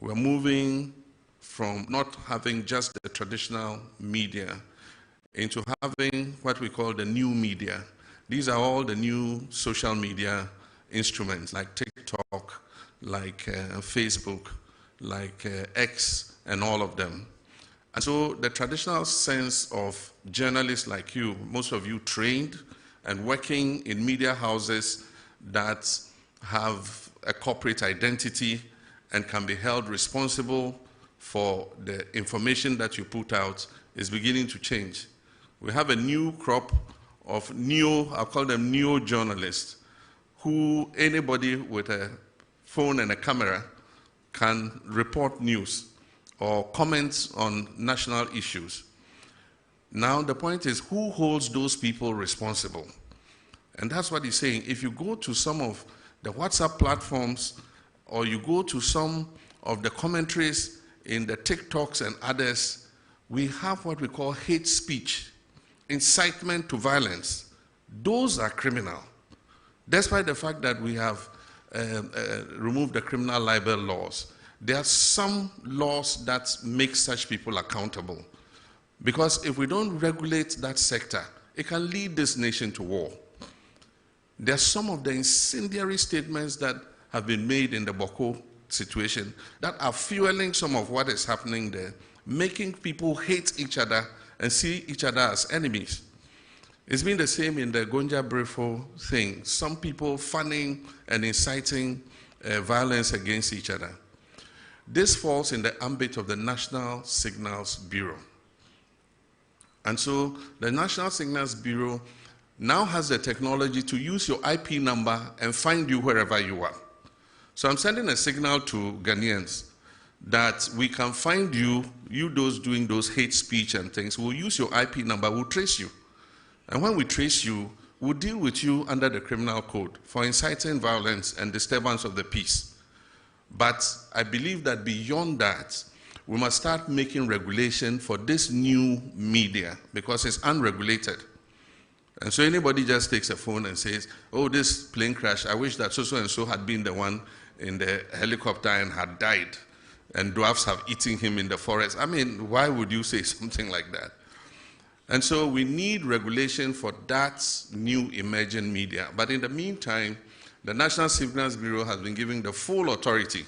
we're moving from not having just the traditional media into having what we call the new media. These are all the new social media instruments like TikTok, like Facebook, like X, and all of them. And so the traditional sense of journalists like you, most of you trained and working in media houses that have a corporate identity and can be held responsible for the information that you put out, is beginning to change. We have a new crop of I'll call them neo-journalists, who anybody with a phone and a camera can report news or comment on national issues. Now the point is, who holds those people responsible? And that's what he's saying. If you go to some of the WhatsApp platforms, or you go to some of the commentaries in the TikToks and others, we have what we call hate speech, incitement to violence. Those are criminal. Despite the fact that we have removed the criminal libel laws, there are some laws that make such people accountable. Because if we don't regulate that sector, it can lead this nation to war. There are some of the incendiary statements that have been made in the Boko situation that are fueling some of what is happening there, making people hate each other and see each other as enemies. It's been the same in the Gonja Brefo thing. Some people fanning and inciting violence against each other. This falls in the ambit of the National Signals Bureau. And so the National Signals Bureau now has the technology to use your IP number and find you wherever you are. So I'm sending a signal to Ghanaians that we can find you those doing those hate speech and things. We'll use your IP number, we'll trace you. And when we trace you, we'll deal with you under the criminal code for inciting violence and disturbance of the peace. But I believe that beyond that, we must start making regulation for this new media because it's unregulated. And so anybody just takes a phone and says, oh, this plane crash, I wish that so and so had been the one in the helicopter and had died, and dwarfs have eaten him in the forest. I mean, why would you say something like that? And so we need regulation for that new emerging media. But in the meantime, the National Signals Bureau has been given the full authority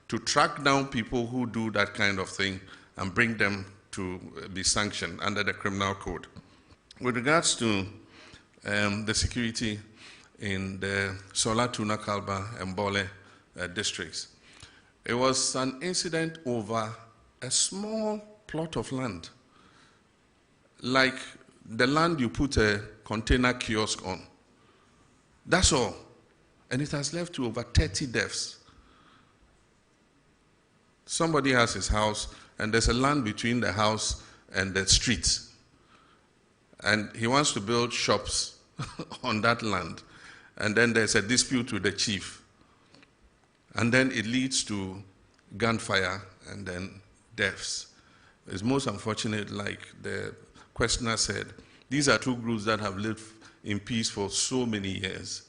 to track down people who do that kind of thing and bring them to be sanctioned under the criminal code. With regards to the security in the Sola, Tuna, Kalba, and Bole districts, it was an incident over a small plot of land, like the land you put a container kiosk on. That's all. And it has led to over 30 deaths. Somebody has his house, and there's a land between the house and the street. And he wants to build shops on that land. And then there's a dispute with the chief. And then it leads to gunfire and then deaths. It's most unfortunate, like the questioner said, these are two groups that have lived in peace for so many years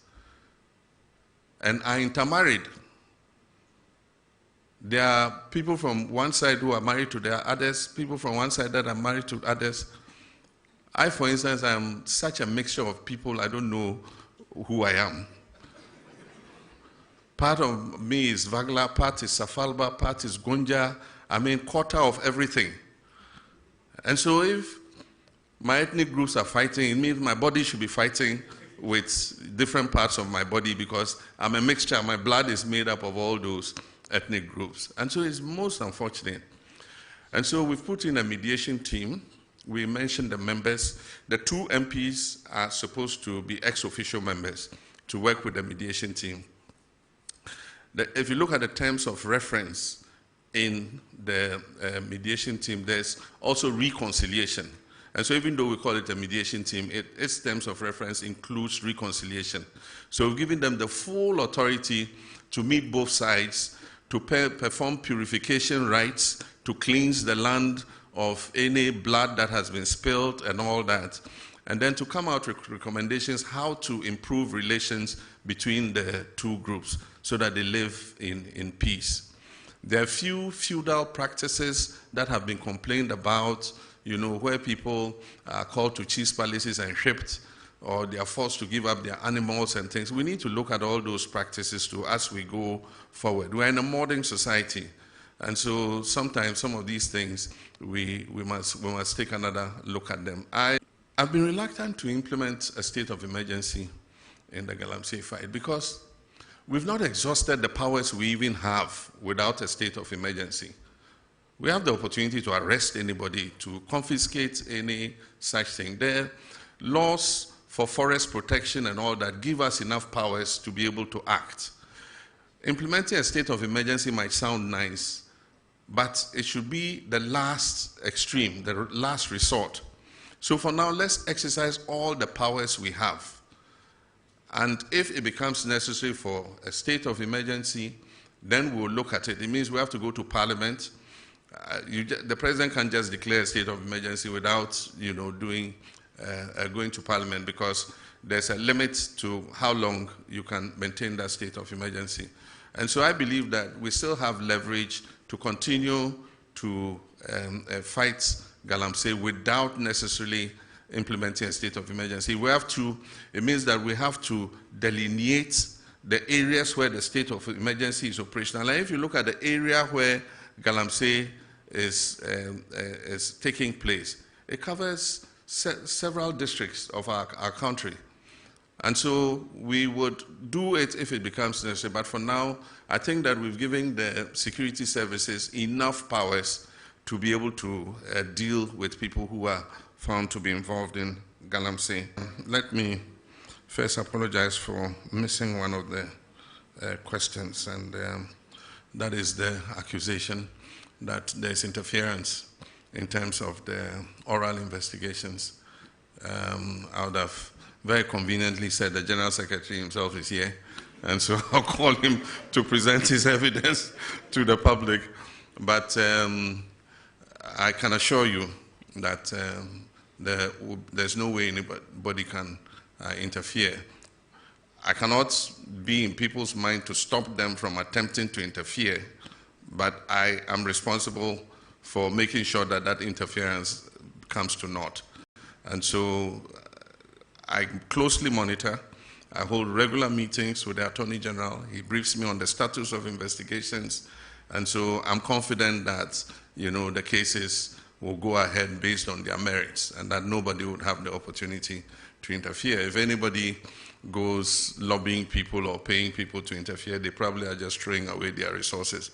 and are intermarried. There are people from one side who are married to their others, people from one side that are married to others. I, for instance, am such a mixture of people, I don't know who I am. Part of me is Vagla, part is Safalba, part is Gonja. I mean, quarter of everything. And so if my ethnic groups are fighting, it means my body should be fighting with different parts of my body because I'm a mixture. My blood is made up of all those ethnic groups. And so it's most unfortunate. And so we've put in a mediation team. We mentioned the members. The two MPs are supposed to be ex-official members to work with the mediation team. If you look at the terms of reference in the mediation team, there's also reconciliation. And so even though we call it a mediation team, its terms of reference includes reconciliation. So we've given them the full authority to meet both sides, to perform purification rites, to cleanse the land of any blood that has been spilled and all that, and then to come out with recommendations how to improve relations between the two groups so that they live in peace. There are few feudal practices that have been complained about, where people are called to chiefs' palaces and shipped, or they are forced to give up their animals and things. We need to look at all those practices too as we go forward. We're in a modern society, and so sometimes some of these things, we must take another look at them. I've been reluctant to implement a state of emergency in the Galamsey fight because we've not exhausted the powers we even have without a state of emergency. We have the opportunity to arrest anybody, to confiscate any such thing. There are laws for forest protection and all that give us enough powers to be able to act. Implementing a state of emergency might sound nice, but it should be the last extreme, the last resort. So for now, let's exercise all the powers we have. And if it becomes necessary for a state of emergency, then we'll look at it. It means we have to go to Parliament. The President can't just declare a state of emergency without, going to Parliament, because there's a limit to how long you can maintain that state of emergency. And so I believe that we still have leverage to continue to fight Galamsey without necessarily implementing a state of emergency. It means that we have to delineate the areas where the state of emergency is operational. And if you look at the area where Galamsey is taking place, it covers several districts of our country. And so we would do it if it becomes necessary. But for now, I think that we've given the security services enough powers to be able to deal with people who are found to be involved in Galamsey. Let me first apologize for missing one of the questions, and that is the accusation that there's interference in terms of the oral investigations. I would have very conveniently said the General Secretary himself is here, and so I'll call him to present his evidence to the public. But I can assure you that there's no way anybody can interfere. I cannot be in people's mind to stop them from attempting to interfere, but I am responsible for making sure that that interference comes to naught. And so I closely monitor. I hold regular meetings with the Attorney General. He briefs me on the status of investigations. And so I'm confident that, the cases will go ahead based on their merits, and that nobody would have the opportunity to interfere. If anybody goes lobbying people or paying people to interfere, they probably are just throwing away their resources.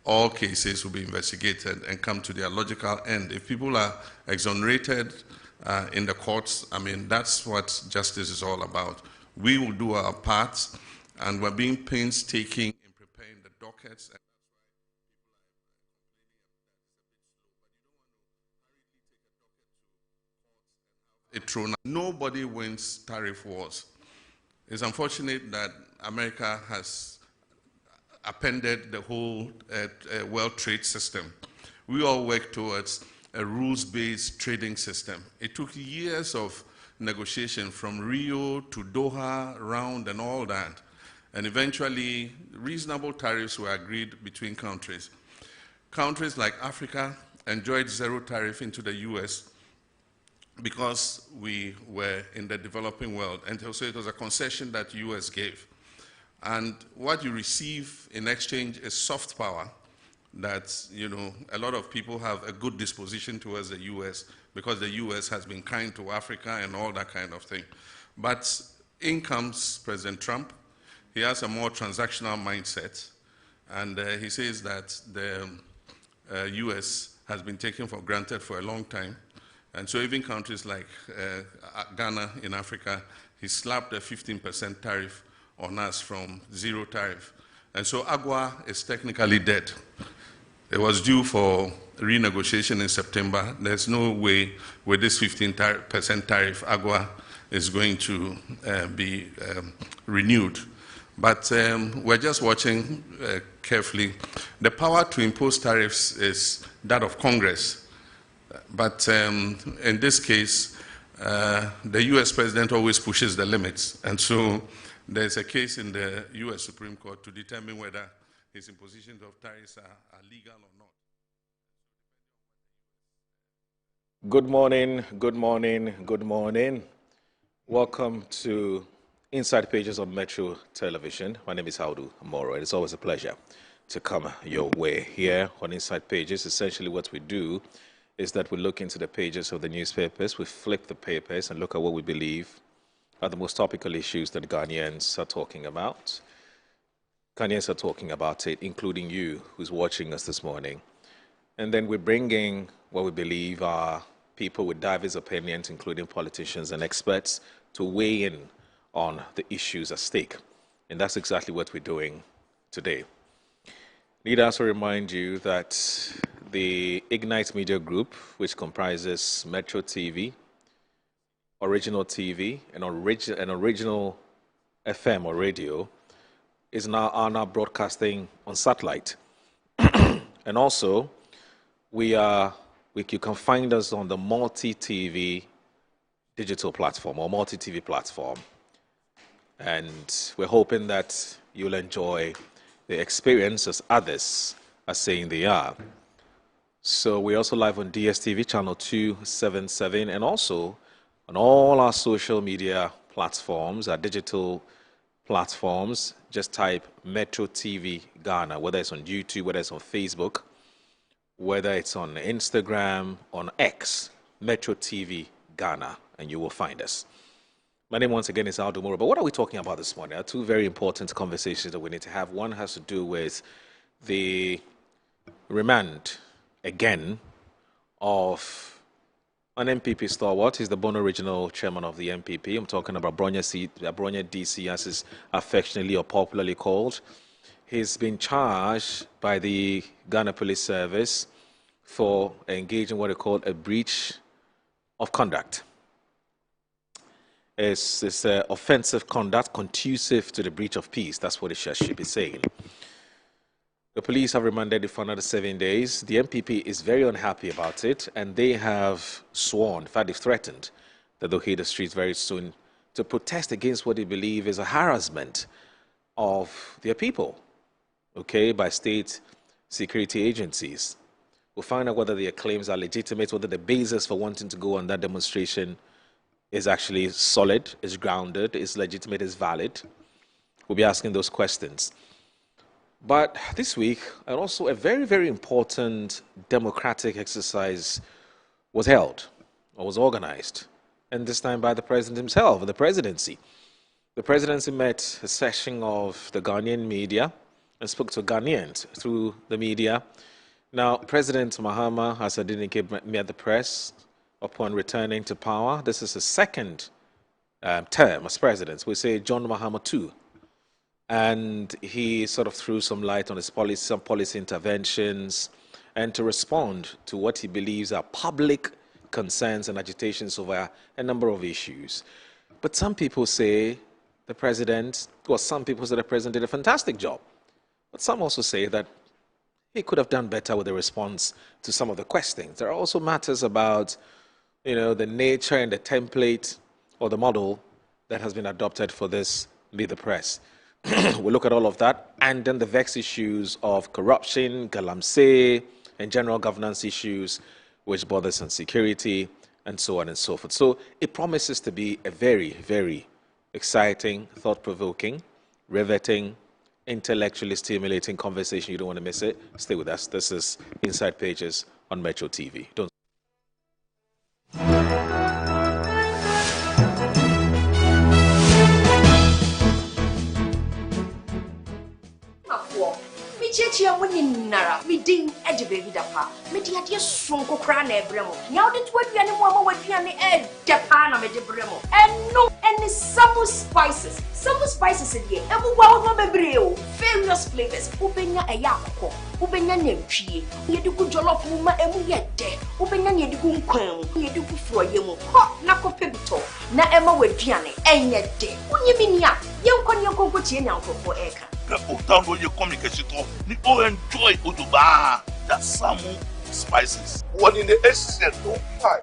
All cases will be investigated and come to their logical end. If people are exonerated in the courts, that's what justice is all about. We will do our part, and we're being painstaking in preparing the dockets. Nobody wins tariff wars. It's unfortunate that America has appended the whole world trade system. We all work towards a rules-based trading system. It took years of negotiation from Rio to Doha round and all that. And eventually, reasonable tariffs were agreed between countries. Countries like Africa enjoyed zero tariff into the US because we were in the developing world. And so it was a concession that the US gave. And what you receive in exchange is soft power that, a lot of people have a good disposition towards the US because the US has been kind to Africa and all that kind of thing. But in comes President Trump. He has a more transactional mindset. And he says that the US has been taken for granted for a long time. And so even countries like Ghana in Africa, he slapped a 15% tariff on us from zero tariff. And so AGWA is technically dead. It was due for renegotiation in September. There's no way with this 15% tariff, AGWA is going to be renewed. But we're just watching carefully. The power to impose tariffs is that of Congress. But in this case, the US president always pushes the limits. And so there's a case in the US Supreme Court to determine whether his impositions of tariffs are legal or not. Good morning, good morning, good morning. Welcome to Inside Pages of Metro Television. My name is Audu Moro. It's always a pleasure to come your way here on Inside Pages. Essentially what we do is that we look into the pages of the newspapers, we flip the papers and look at what we believe are the most topical issues that Ghanaians are talking about. Ghanaians are talking about it, including you who's watching us this morning. And then we bring in what we believe are people with diverse opinions, including politicians and experts, to weigh in on the issues at stake. And that's exactly what we're doing today. Need also remind you that the Ignite Media Group, which comprises Metro TV, Original TV, and Original FM or radio, are now broadcasting on satellite. And also, you can find us on the multi-TV digital platform or multi-TV platform. And we're hoping that you'll enjoy the experience as others are saying they are. So we're also live on DSTV channel 277 and also on all our social media platforms, our digital platforms. Just type Metro TV Ghana, whether it's on YouTube, whether it's on Facebook, whether it's on Instagram, on X, Metro TV Ghana, and you will find us. My name once again is Aldo Moro, but what are we talking about this morning? There are two very important conversations that we need to have. One has to do with the remand, again, of an MPP stalwart. He's the Bono Regional Chairman of the MPP. I'm talking about Bronya DC, as is affectionately or popularly called. He's been charged by the Ghana Police Service for engaging in what they call a breach of conduct. It's offensive conduct conducive to the breach of peace. That's what it should be saying. The police have remanded it for another 7 days. The MPP is very unhappy about it, and they have sworn, in fact, they've threatened that they'll hit the streets very soon to protest against what they believe is a harassment of their people, okay, by state security agencies. We'll find out whether their claims are legitimate, whether the basis for wanting to go on that demonstration is actually solid, is grounded, is legitimate, is valid. We'll be asking those questions. But this week, and also a very, very important democratic exercise was held, or was organized, and this time by the president himself, the presidency. The presidency met a session of the Ghanaian media and spoke to Ghanaians through the media. Now, President Mahama has indicated met the press upon returning to power. This is his second term as president. We say John Mahama II. And he sort of threw some light on his policy, some policy interventions, and to respond to what he believes are public concerns and agitations over a number of issues. But some people say the president, well, some people say the president did a fantastic job. But some also say that he could have done better with the response to some of the questions. There are also matters about, the nature and the template or the model that has been adopted for this Meet the Press. We'll look at all of that, and then the vexed issues of corruption, Galamsey, and general governance issues, which borders on security, and so on and so forth. So it promises to be a very, very exciting, thought-provoking, riveting, intellectually stimulating conversation. You don't want to miss it. Stay with us. This is Inside Pages on Metro TV. Don't. Chia winning Nara, me ding edge baby dapa, me dear sonko crane bremo. Now didn't what you anymore with you and ed depana me de bremo. And no any summer spices in here. And we will not be various flavors. Ubenya a yako, Ubenya nemchi, you do good jollof muma and we get dead. Ubenya you do quam, you do for you, hot nako pibito. Na Emma with Gianni, and yet dead. When you mean ya, young con your go put in uncle for Eka. Down with your communication, you all enjoy Uduba, that Samu spices. What in the essence no time.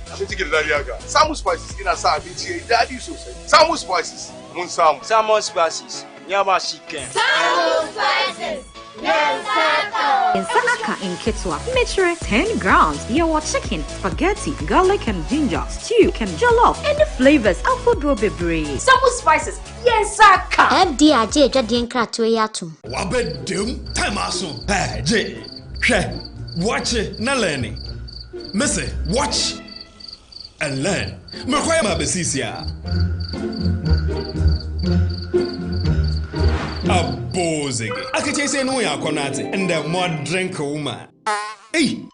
I think it is Samu spices in a Sabi, Daddy so say. Samu spices, Samu spices, Yama chicken. Samu spices. Nsaka in Kitswa. Mixture 10 grams. Your chicken, spaghetti, garlic and ginger, stew, and jollof, and the flavors Alfredo bebre. Samu spices. Yes, Saka. FDIJ jadien kratwe yatum. Wabedum time aso. Hey, J. Watch it, na learning. Missy, watch and learn. Mekwaya mabesisia. Abozege. Akache say no ya konate and the more drink woman. Hey.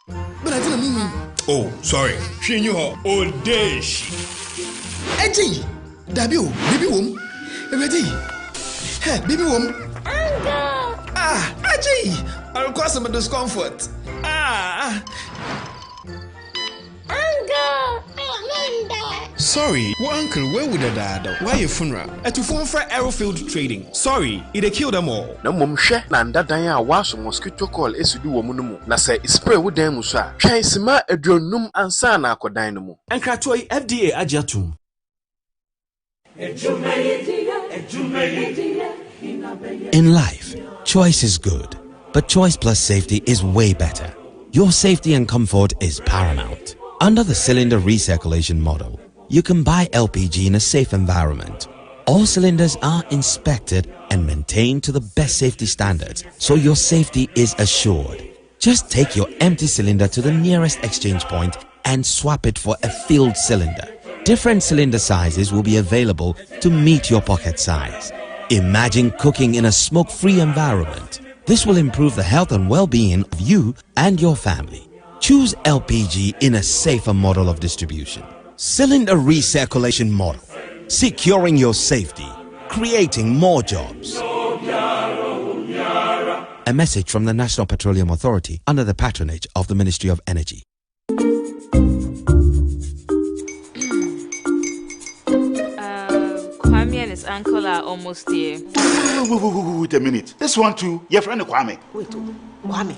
But I didn't mean. Oh, sorry. She knew her old days. Eji. Dabio, baby wom. Ready. Hey, baby wom. Ah, Eji. I'll cause some discomfort. Sorry, well, uncle, where would the dad? Why your funeral? At your phone for Arrowfield Trading. Sorry, it killed them all. No mum share nanda danya was mosquito call esudu womunumu. Na say spray with them musa. Try sima edronum ansana ko dynamo. And Kratoi FDA ajatum. In life, choice is good, but choice plus safety is way better. Your safety and comfort is paramount. Under the cylinder recirculation model, you can buy LPG in a safe environment. All cylinders are inspected and maintained to the best safety standards, so your safety is assured. Just take your empty cylinder to the nearest exchange point and swap it for a filled cylinder. Different cylinder sizes will be available to meet your pocket size. Imagine cooking in a smoke-free environment. This will improve the health and well-being of you and your family. Choose LPG in a safer model of distribution. Cylinder recirculation model, securing your safety, creating more jobs. A message from the National Petroleum Authority under the patronage of the Ministry of Energy. Kwame and his uncle are almost here. Wait a minute. This one too, your friend Kwame. Wait, Kwame.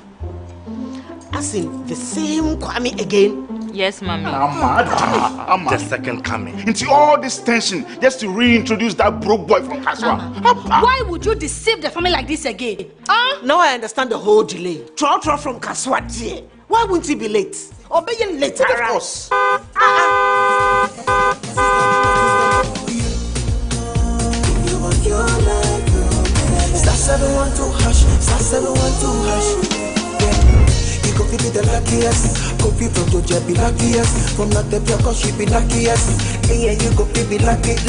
As in the same Kwame again? Yes, mommy. I'm the second coming. Into all this tension just to reintroduce that broke boy from Kaswa. Why would you deceive the family like this again? Now I understand the whole delay. Troll from Kaswa dear. Why wouldn't he be late? Or be later? Of course. Star 712 hash, star 712 hash. You could be the luckiest. Coffee from Georgia be luckiest. From Natepia, cause she be luckiest. Yeah, you could be luckiest.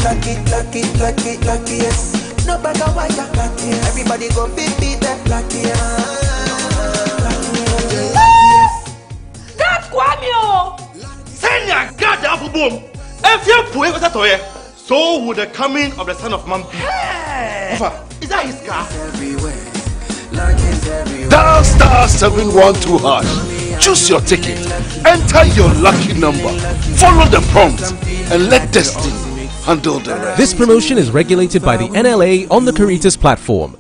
No matter why you're luckiest. Everybody go be the luckiest. That's Kwame! Send your God up boom. If you put it toy, so would the coming of the son of man be. Hey! Is that his car? Everywhere. Dial star 712 hash. Choose your ticket. Enter your lucky number. Follow the prompts and let destiny handle the rest. This promotion is regulated by the NLA on the Caritas platform.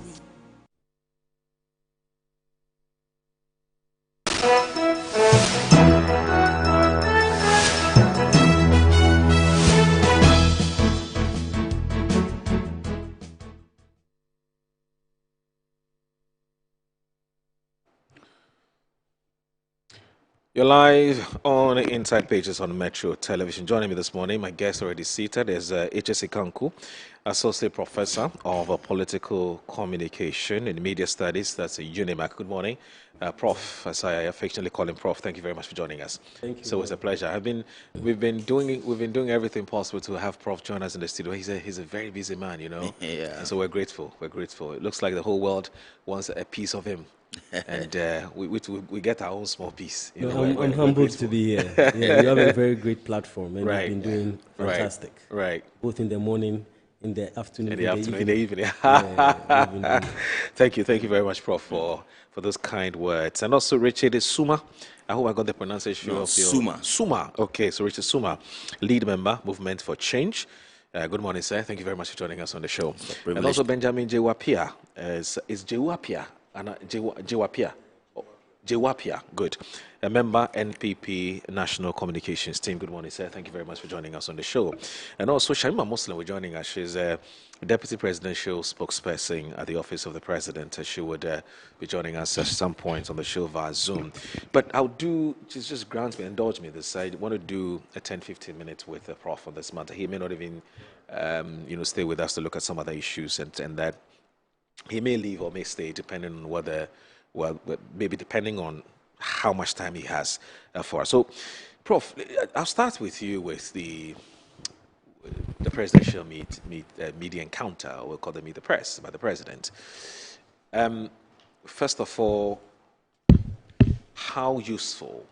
You're live on Inside Pages on Metro Television. Joining me this morning, my guest already seated, is H.S. Ikanku, Associate Professor of Political Communication and Media Studies. That's a UNIMAC. Good morning, Prof. As I affectionately call him, Prof. Thank you very much for joining us. Thank you. So it's a pleasure. We've been doing everything possible to have Prof join us in the studio. He's a very busy man, you know. Yeah. And so we're grateful. We're grateful. It looks like the whole world wants a piece of him. And we get our own small piece. You know, I'm humbled to be here. Yeah, you have a very great platform, and right. you've been doing fantastic. Right. Both in the morning, in the afternoon, in the evening. Yeah, Thank you very much, Prof, for those kind words. And also Richard Suma. I hope I got the pronunciation of your Suma. Okay, so Richard Suma, lead member, Movement for Change. Good morning, sir. Thank you very much for joining us on the show. And also Benjamin Jewapia. Is Jewapia? Jewapia, good. a member, NPP National Communications Team. Good morning, sir. Thank you very much for joining us on the show. And also, Shaima Muslim will joining us. She's a Deputy Presidential Spokesperson at the Office of the President. She would be joining us at some point on the show via Zoom. But I'll do, just grant me, indulge me this. I want to do a 10-15 minutes with the Prof on this matter. He may not even, stay with us to look at some other issues, and that he may leave or may stay depending on whether, maybe depending on how much time he has for us. So, Prof, I'll start with you with the presidential media encounter, or we'll call the Meet the Press, by the president. First of all, how useful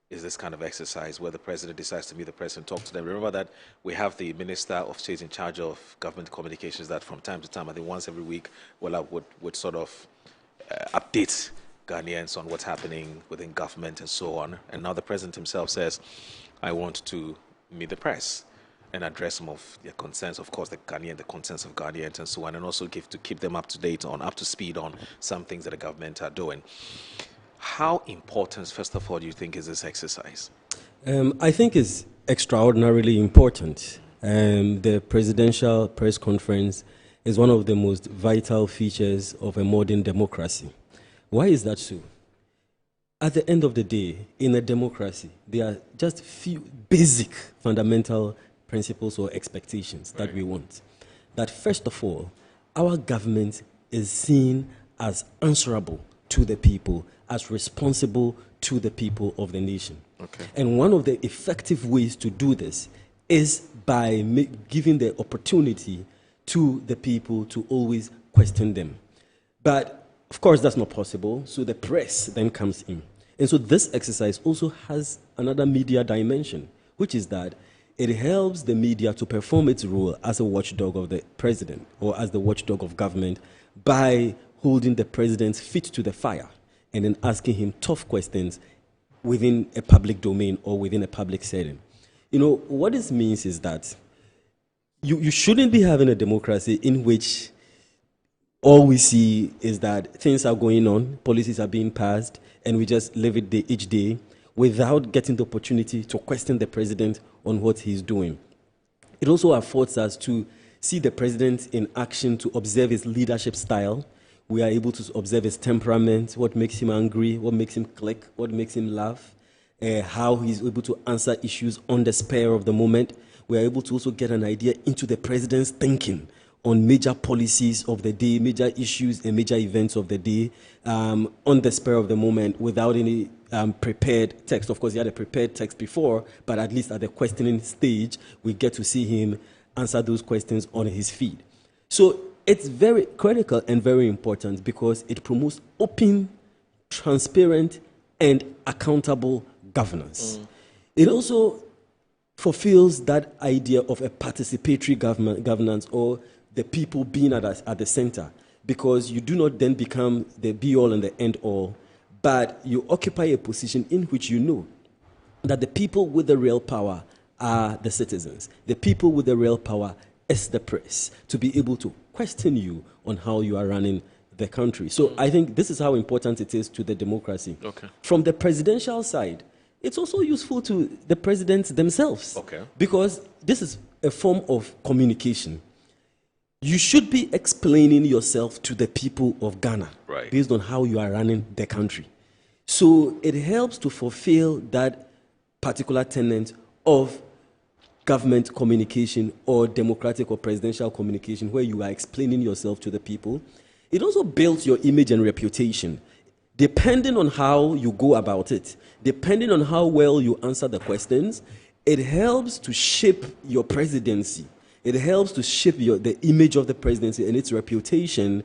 is this kind of exercise where the president decides to meet the press and talk to them? Remember that we have the Minister of State in charge of government communications that from time to time, I think once every week, would sort of update Ghanaians on what's happening within government and so on. And now the president himself says, I want to meet the press and address some of their concerns, of course, the concerns of Ghanaians and so on, and also to keep them up to speed on some things that the government are doing. How important, first of all, do you think is this exercise? I think it's extraordinarily important. The presidential press conference is one of the most vital features of a modern democracy. Why is that so? At the end of the day, in a democracy, there are just few basic fundamental principles or expectations that we want. That first of all, our government is seen as answerable to the people, as responsible to the people of the nation. Okay. And one of the effective ways to do this is by giving the opportunity to the people to always question them. But of course, that's not possible, so the press then comes in. And so this exercise also has another media dimension, which is that it helps the media to perform its role as a watchdog of the president or as the watchdog of government by holding the president's feet to the fire and then asking him tough questions within a public domain or within a public setting. You know, what this means is that you shouldn't be having a democracy in which all we see is that things are going on, policies are being passed, and we just live it each day without getting the opportunity to question the president on what he's doing. It also affords us to see the president in action, to observe his leadership style. We are able to observe his temperament, what makes him angry, what makes him click, what makes him laugh, how he's able to answer issues on the spur of the moment. We are able to also get an idea into the president's thinking on major policies of the day, major issues and major events of the day, on the spur of the moment without any prepared text. Of course, he had a prepared text before, but at least at the questioning stage, we get to see him answer those questions on his feet. So it's very critical and very important because it promotes open, transparent, and accountable governance. It also fulfills that idea of a participatory governance, or the people being at the center, because you do not then become the be-all and the end-all, but you occupy a position in which you know that the people with the real power are the citizens. The people with the real power is the press, to be able to question you on how you are running the country. So I think this is how important it is to the democracy. Okay. From the presidential side, it's also useful to the presidents themselves. Okay. Because this is a form of communication. You should be explaining yourself to the people of Ghana, right, based on how you are running the country. So it helps to fulfill that particular tenet of government communication or democratic or presidential communication, where you are explaining yourself to the people. It also builds your image and reputation. Depending on how you go about it, depending on how well you answer the questions, it helps to shape your presidency. It helps to shape the image of the presidency and its reputation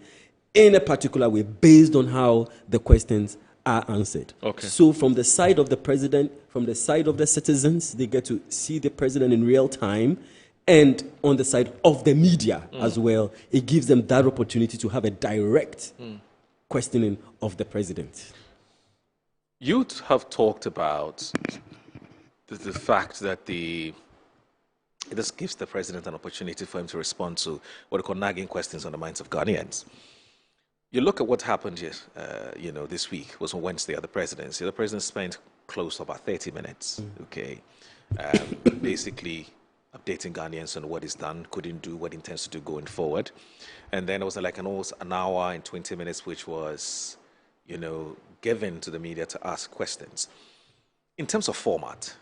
in a particular way based on how the questions are answered. Okay. So from the side of the president, from the side of the citizens, they get to see the president in real time. And on the side of the media as well, it gives them that opportunity to have a direct questioning of the president. You have talked about the fact that this gives the president an opportunity for him to respond to what we call nagging questions on the minds of Ghanaians. You look at what happened here, this week was on Wednesday at the presidency. The president spent close to about 30 minutes. Okay, basically updating Ghanaians on what he's done, couldn't do, what he intends to do going forward. And then it was like almost an hour and 20 minutes, which was, given to the media to ask questions. In terms of format,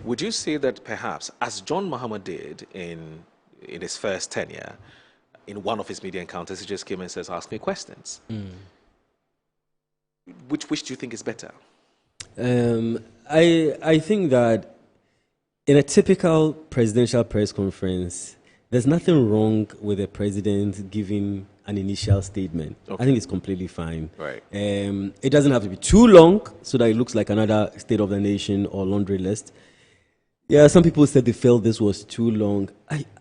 would you say that perhaps, as John Mahama did in his first tenure, in one of his media encounters, he just came and says, ask me questions. Which do you think is better? I think that in a typical presidential press conference, there's nothing wrong with the president giving an initial statement. Okay. I think it's completely fine. Right. It doesn't have to be too long so that it looks like another State of the Nation or laundry list. Yeah, some people said they felt this was too long.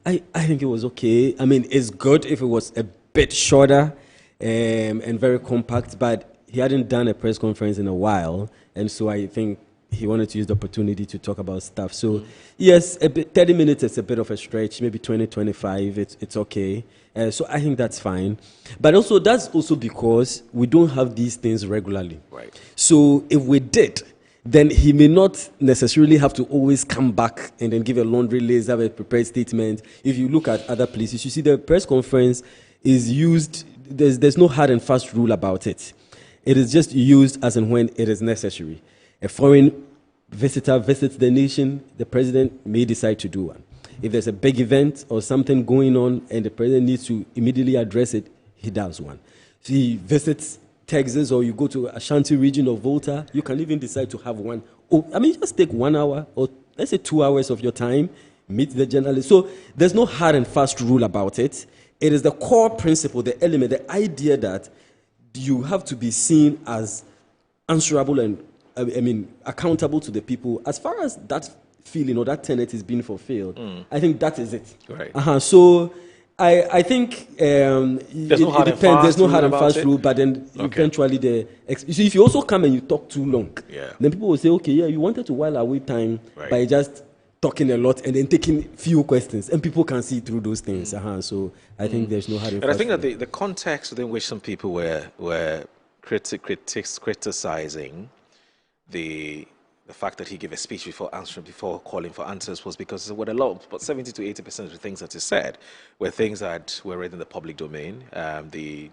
I think it was okay. I mean, it's good if it was a bit shorter and very compact, but he hadn't done a press conference in a while, and so I think he wanted to use the opportunity to talk about stuff. So, yes, 30 minutes is a bit of a stretch, maybe 20, 25, it's okay. So I think that's fine. But also, that's also because we don't have these things regularly. Right. So if we did, then he may not necessarily have to always come back and then give a laundry list, have a prepared statement. If you look at other places, you see the press conference is used, there's no hard and fast rule about it. It is just used as and when it is necessary. A foreign visitor visits the nation, the president may decide to do one. If there's a big event or something going on and the president needs to immediately address it, he does one. If he visits Texas or you go to Ashanti region or Volta, you can even decide to have one. Just take 1 hour or let's say 2 hours of your time, meet the journalist. So there's no hard and fast rule about it. It is the core principle, the element, the idea that you have to be seen as answerable and accountable to the people. As far as that feeling or that tenet is being fulfilled, I think that is it. Right. So I think it no hard depends. There's no hard and fast rule, but then eventually if you also come and you talk too long, then people will say, okay, yeah, you wanted to while away time by just talking a lot and then taking few questions, and people can see through those things. So I think there's no hard and fast. And I think that the context within which some people were criticizing the fact that he gave a speech before calling for answers was because what about 70 to 80% of the things that he said were things that were read in the public domain. The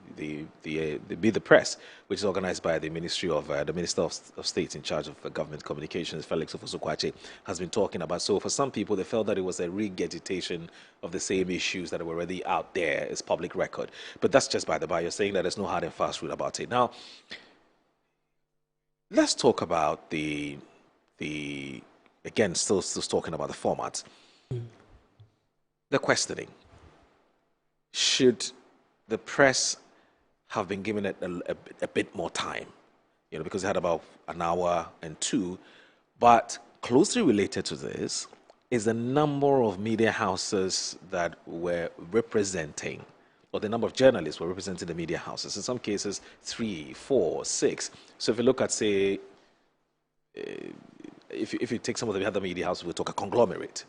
Press, which is organized by the Ministry of the Minister of State in charge of government communications, Felix Ofosu-Kwakye, has been talking about. So for some people, they felt that it was a regurgitation of the same issues that were already out there as public record. But that's just by the by. You're saying that there's no hard and fast rule about it. Now, let's talk about again, still talking about the format. The questioning. Should the press have been given it a bit more time? Because they had about an hour and two. But closely related to this is the number of media houses that were representing, or the number of journalists were representing the media houses. In some cases, 3, 4, 6. So if you look at, say, if you take some of the other media houses, we'll talk a conglomerate.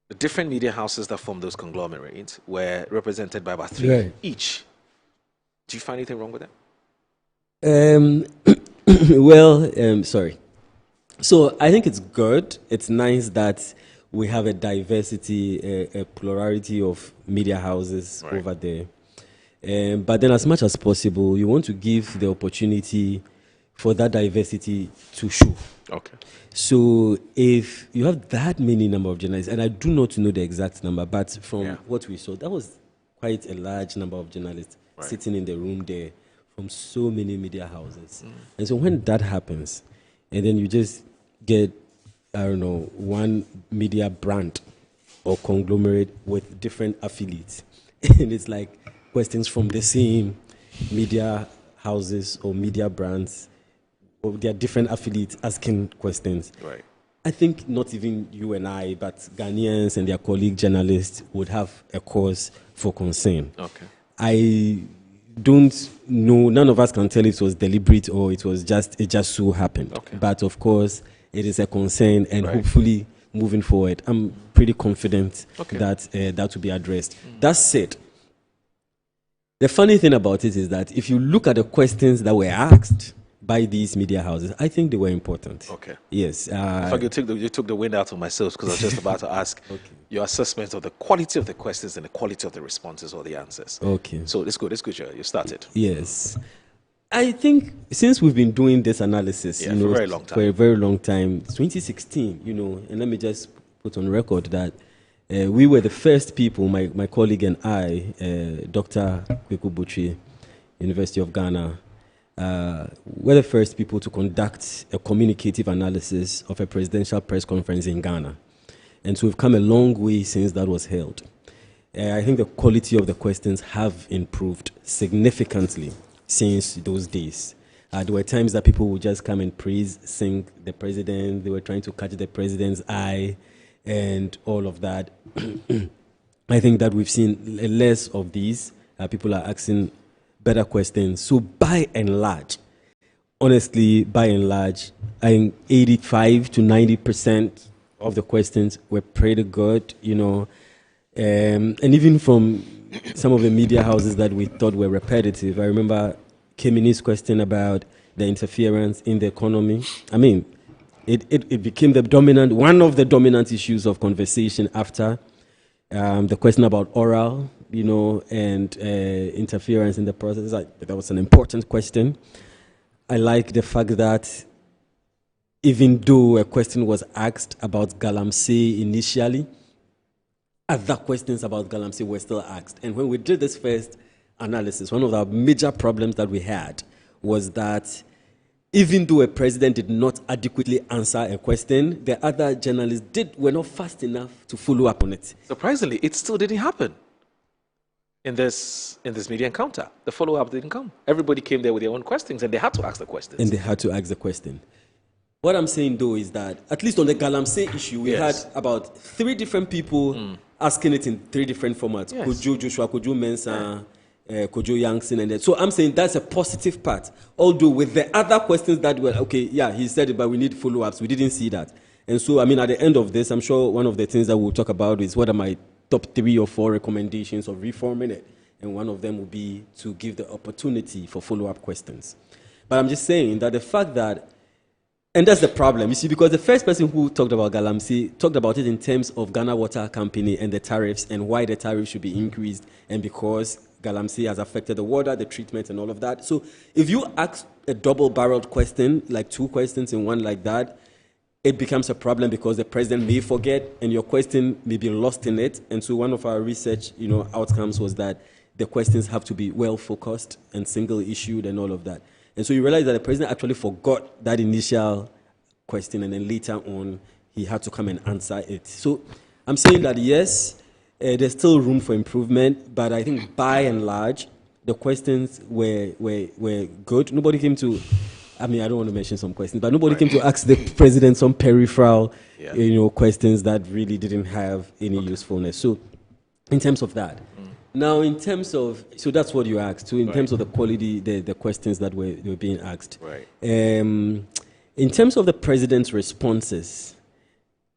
The different media houses that form those conglomerates were represented by about 3 each. Do you find anything wrong with that? Sorry. So I think it's good. It's nice that we have a diversity, a plurality of media houses over there. But then as much as possible, you want to give the opportunity for that diversity to show. Okay. So if you have that many number of journalists, and I do not know the exact number, but from what we saw, that was quite a large number of journalists sitting in the room there from so many media houses. And so when that happens, and then you just get, one media brand or conglomerate with different affiliates, and it's like questions from the same media houses or media brands, or their different affiliates asking questions. Right. I think not even you and I, but Ghanaians and their colleague journalists would have a cause for concern. Okay. I don't know, none of us can tell if it was deliberate or it just so happened. Okay. But of course, it is a concern, and hopefully moving forward, I'm pretty confident that that will be addressed. That said, the funny thing about it is that if you look at the questions that were asked by these media houses, I think they were important. Okay. Yes. In fact, you took the wind out of my sails, because I was just about to ask your assessment of the quality of the questions and the quality of the responses or the answers. Okay. So it's good. You started. Yes. I think since we've been doing this analysis, for a very long time. For a very long time, 2016, and let me just put on record that we were the first people, my colleague and I, Dr. Kweku Butchie, University of Ghana, were the first people to conduct a communicative analysis of a presidential press conference in Ghana. And so we've come a long way since that was held. I think the quality of the questions have improved significantly since those days. There were times that people would just come and sing the president. They were trying to catch the president's eye and all of that. I think that we've seen less of these. People are asking better questions. So by and large, honestly, I think 85 to 90% of the questions were pretty good, and even from some of the media houses that we thought were repetitive. I remember Kemini's question about the interference in the economy. I mean, it became one of the dominant issues of conversation after the question about oral, and interference in the process. That was an important question. I like the fact that even though a question was asked about Galamsey initially, other questions about Galamsey were still asked. And when we did this first analysis, one of the major problems that we had was that even though a president did not adequately answer a question, the other journalists were not fast enough to follow up on it. Surprisingly, it still didn't happen in this media encounter. The follow-up didn't come. Everybody came there with their own questions, and they had to ask the questions. What I'm saying, though, is that at least on the Galamsey issue, we had about 3 different people asking it in 3 different formats. Yes. Kojo Joshua, Kojo Mensah, Kojo Yangson, and that. So I'm saying that's a positive part. Although with the other questions that were, he said it, but we need follow-ups. We didn't see that. And so, at the end of this, I'm sure one of the things that we'll talk about is what are my top 3 or 4 recommendations of reforming it. And one of them will be to give the opportunity for follow-up questions. But I'm just saying that the fact that, and that's the problem, you see, because the first person who talked about Galamsey talked about it in terms of Ghana Water Company and the tariffs and why the tariffs should be increased, and because Galamsey has affected the water, the treatment, and all of that. So if you ask a double-barreled question, like 2 questions in one like that, it becomes a problem because the president may forget and your question may be lost in it. And so one of our research, outcomes was that the questions have to be well-focused and single-issued and all of that. And so you realize that the president actually forgot that initial question, and then later on, he had to come and answer it. So I'm saying that, yes, there's still room for improvement, but I think by and large, the questions were good. Nobody came to, I don't want to mention some questions, but nobody came to ask the president some peripheral, questions that really didn't have any usefulness. So in terms of that, now, in terms of, so that's what you asked. So, in terms of the quality, the questions that were being asked. Right. In terms of the president's responses,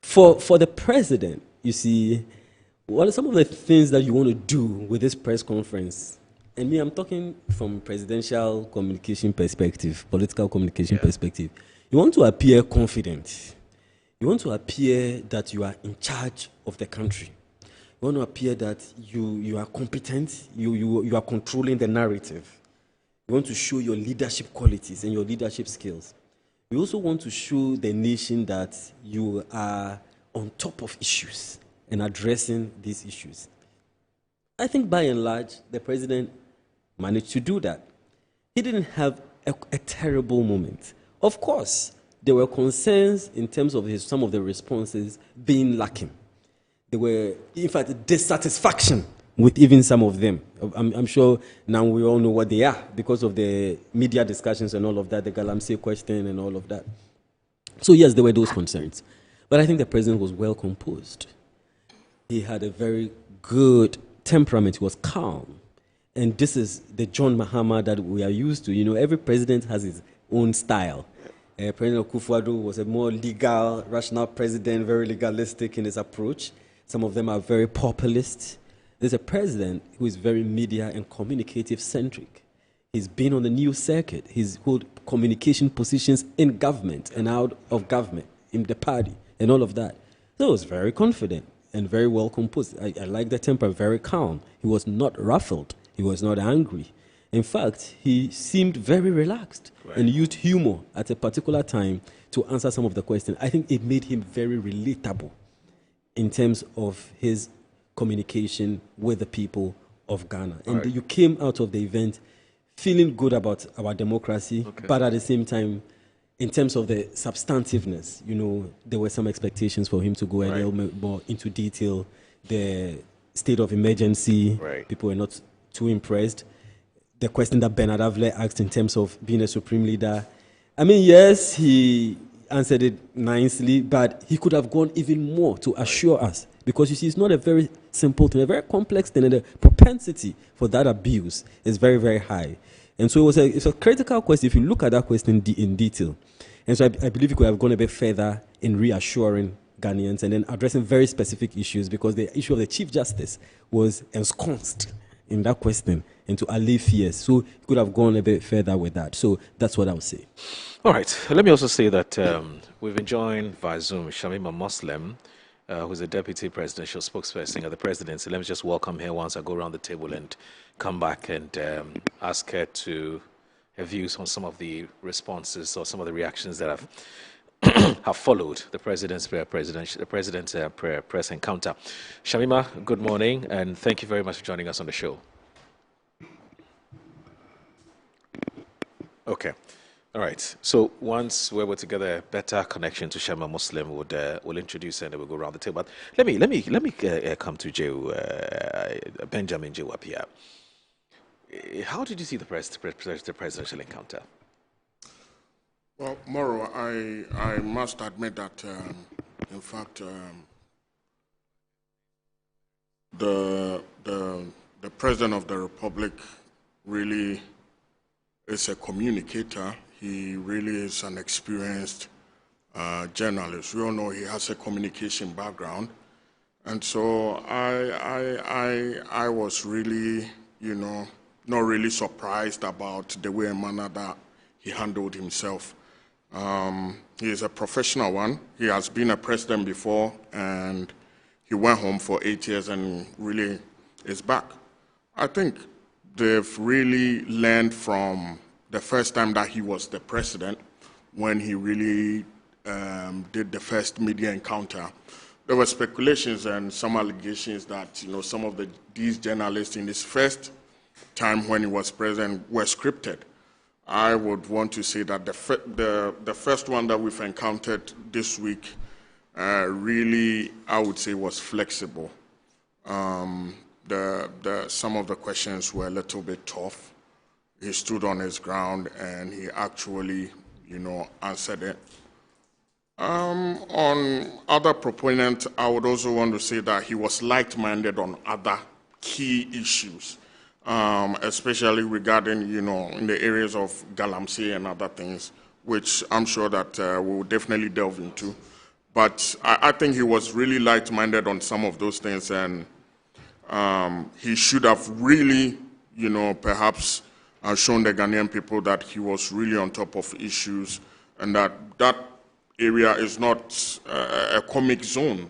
for the president, you see, what are some of the things that you want to do with this press conference? And I'm talking from presidential communication perspective, political communication perspective. You want to appear confident. You want to appear that you are in charge of the country. You want to appear that you are competent, you are controlling the narrative. You want to show your leadership qualities and your leadership skills. You also want to show the nation that you are on top of issues and addressing these issues. I think by and large, the president managed to do that. He didn't have a terrible moment. Of course, there were concerns in terms of some of the responses being lacking. There were, in fact, dissatisfaction with even some of them. I'm sure now we all know what they are because of the media discussions and all of that, the Galamsey question and all of that. So yes, there were those concerns. But I think the president was well composed. He had a very good temperament. He was calm. And this is the John Mahama that we are used to. Every president has his own style. President Akufo-Addo was a more legal, rational president, very legalistic in his approach. Some of them are very populist. There's a president who is very media and communicative centric. He's been on the news circuit. He's held communication positions in government and out of government, in the party, and all of that. So he was very confident and very well composed. I like the temper, very calm. He was not ruffled. He was not angry. In fact, he seemed very relaxed and used humor at a particular time to answer some of the questions. I think it made him very relatable in terms of his communication with the people of Ghana. And you came out of the event feeling good about our democracy, but at the same time, in terms of the substantiveness, there were some expectations for him to go a little bit more into detail. The state of emergency, people were not too impressed. The question that Bernard Avle asked in terms of being a supreme leader, I mean, yes, he answered it nicely, but he could have gone even more to assure us. Because you see, it's not a very simple thing, a very complex thing, and the propensity for that abuse is very, very high. And so it's a critical question if you look at that question in detail. And so I believe you could have gone a bit further in reassuring Ghanaians and then addressing very specific issues, because the issue of the Chief Justice was ensconced in that question and to allay fears. So you could have gone a bit further with that. So that's what I would say. All right. Let me also say that we've been joined via Zoom Shamima Muslim, who's a deputy presidential spokesperson at the presidency. Let me just welcome her once I go around the table and come back and ask her to her views on some of the responses or some of the reactions that have followed the president's press encounter. Shamima, good morning, and thank you very much for joining us on the show. Okay. All right. So once we're able to get a better connection to Shamima Muslim, we'll introduce her and then we'll go around the table. But let me come to Benjamin Jewapia. How did you see the presidential encounter? Well, Moro, I must admit that, in fact, the President of the Republic really is a communicator. He really is an experienced journalist. We all know he has a communication background. And so I was really, not really surprised about the way and manner that he handled himself. He is a professional one. He has been a president before, and he went home for 8 years and really is back. I think they've really learned from the first time that he was the president, when he really did the first media encounter. There were speculations and some allegations that some of these journalists in his first time when he was president were scripted. I would want to say that the first one that we've encountered this week really, I would say, was flexible. Some of the questions were a little bit tough. He stood on his ground and he actually, answered it. On other proponents, I would also want to say that he was like-minded on other key issues, especially regarding, in the areas of Galamsey and other things, which I'm sure that we will definitely delve into. But I think he was really like-minded on some of those things, and he should have really, perhaps shown the Ghanaian people that he was really on top of issues, and that area is not a comic zone.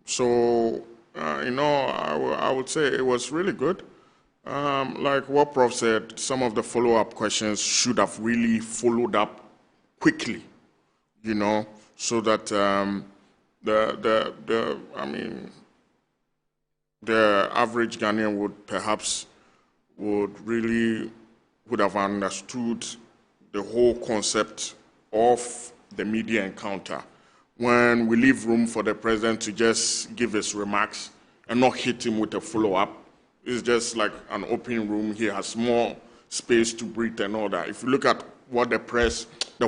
So, I would say it was really good. Like what Prof said, some of the follow-up questions should have really followed up quickly, so that the average Ghanaian would have understood the whole concept of the media encounter. When we leave room for the president to just give his remarks and not hit him with a follow-up, it's just like an open room. He has more space to breathe and all that. If you look at what the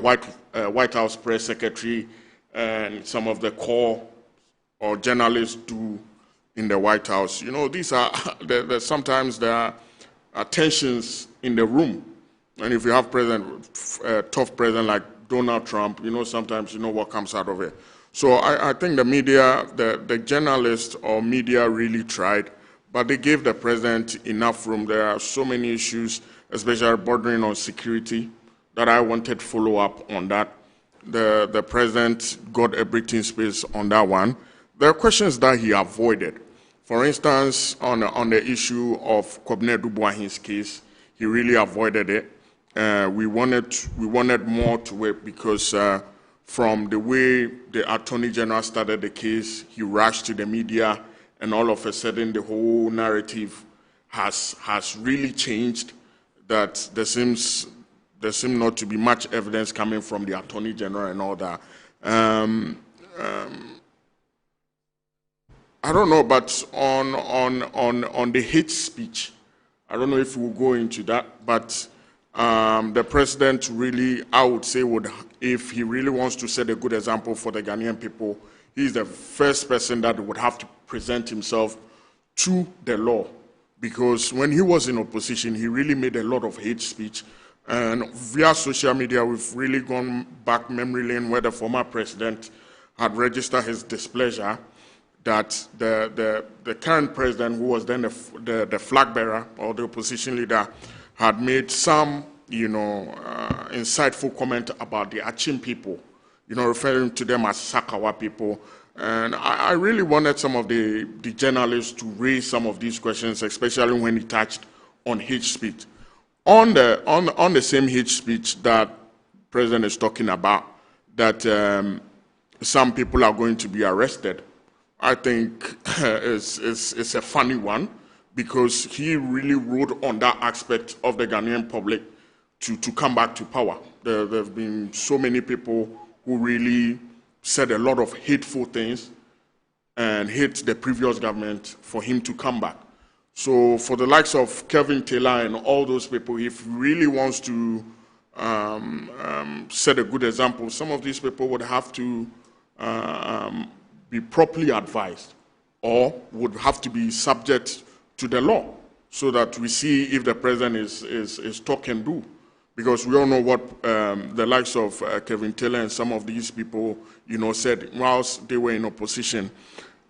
White House press secretary and some of the core or journalists do in the White House, these are sometimes there are tensions in the room. And if you have tough president like Donald Trump, sometimes what comes out of it. So I think the media, the journalists or media really tried, but they gave the president enough room. There are so many issues, especially bordering on security, that I wanted follow-up on that. The president got a breathing space on that one. There are questions that he avoided. For instance, on the issue of Kwabena Duboah's case, he really avoided it. We wanted more to it because from the way the Attorney General started the case, he rushed to the media, and all of a sudden the whole narrative has really changed. That there seems not to be much evidence coming from the Attorney General and all that. I don't know, but on the hate speech, I don't know if we'll go into that, but the president really, I would say, if he really wants to set a good example for the Ghanaian people, he's the first person that would have to present himself to the law. Because when he was in opposition, he really made a lot of hate speech. And via social media, we've really gone back memory lane where the former president had registered his displeasure that the current president, who was then the flag bearer or the opposition leader, had made some, insightful comment about the Achim people, referring to them as Sakawa people. And I really wanted some of the journalists to raise some of these questions, especially when it touched on hate speech. On the same hate speech that the president is talking about, that some people are going to be arrested, I think it's a funny one, because he really rode on that aspect of the Ghanaian public to come back to power. There have been so many people who really said a lot of hateful things and hate the previous government for him to come back. So for the likes of Kevin Taylor and all those people, if he really wants to set a good example, some of these people would have to be properly advised, or would have to be subject to the law, so that we see if the president is talk and do. Because we all know what the likes of Kevin Taylor and some of these people, said whilst they were in opposition.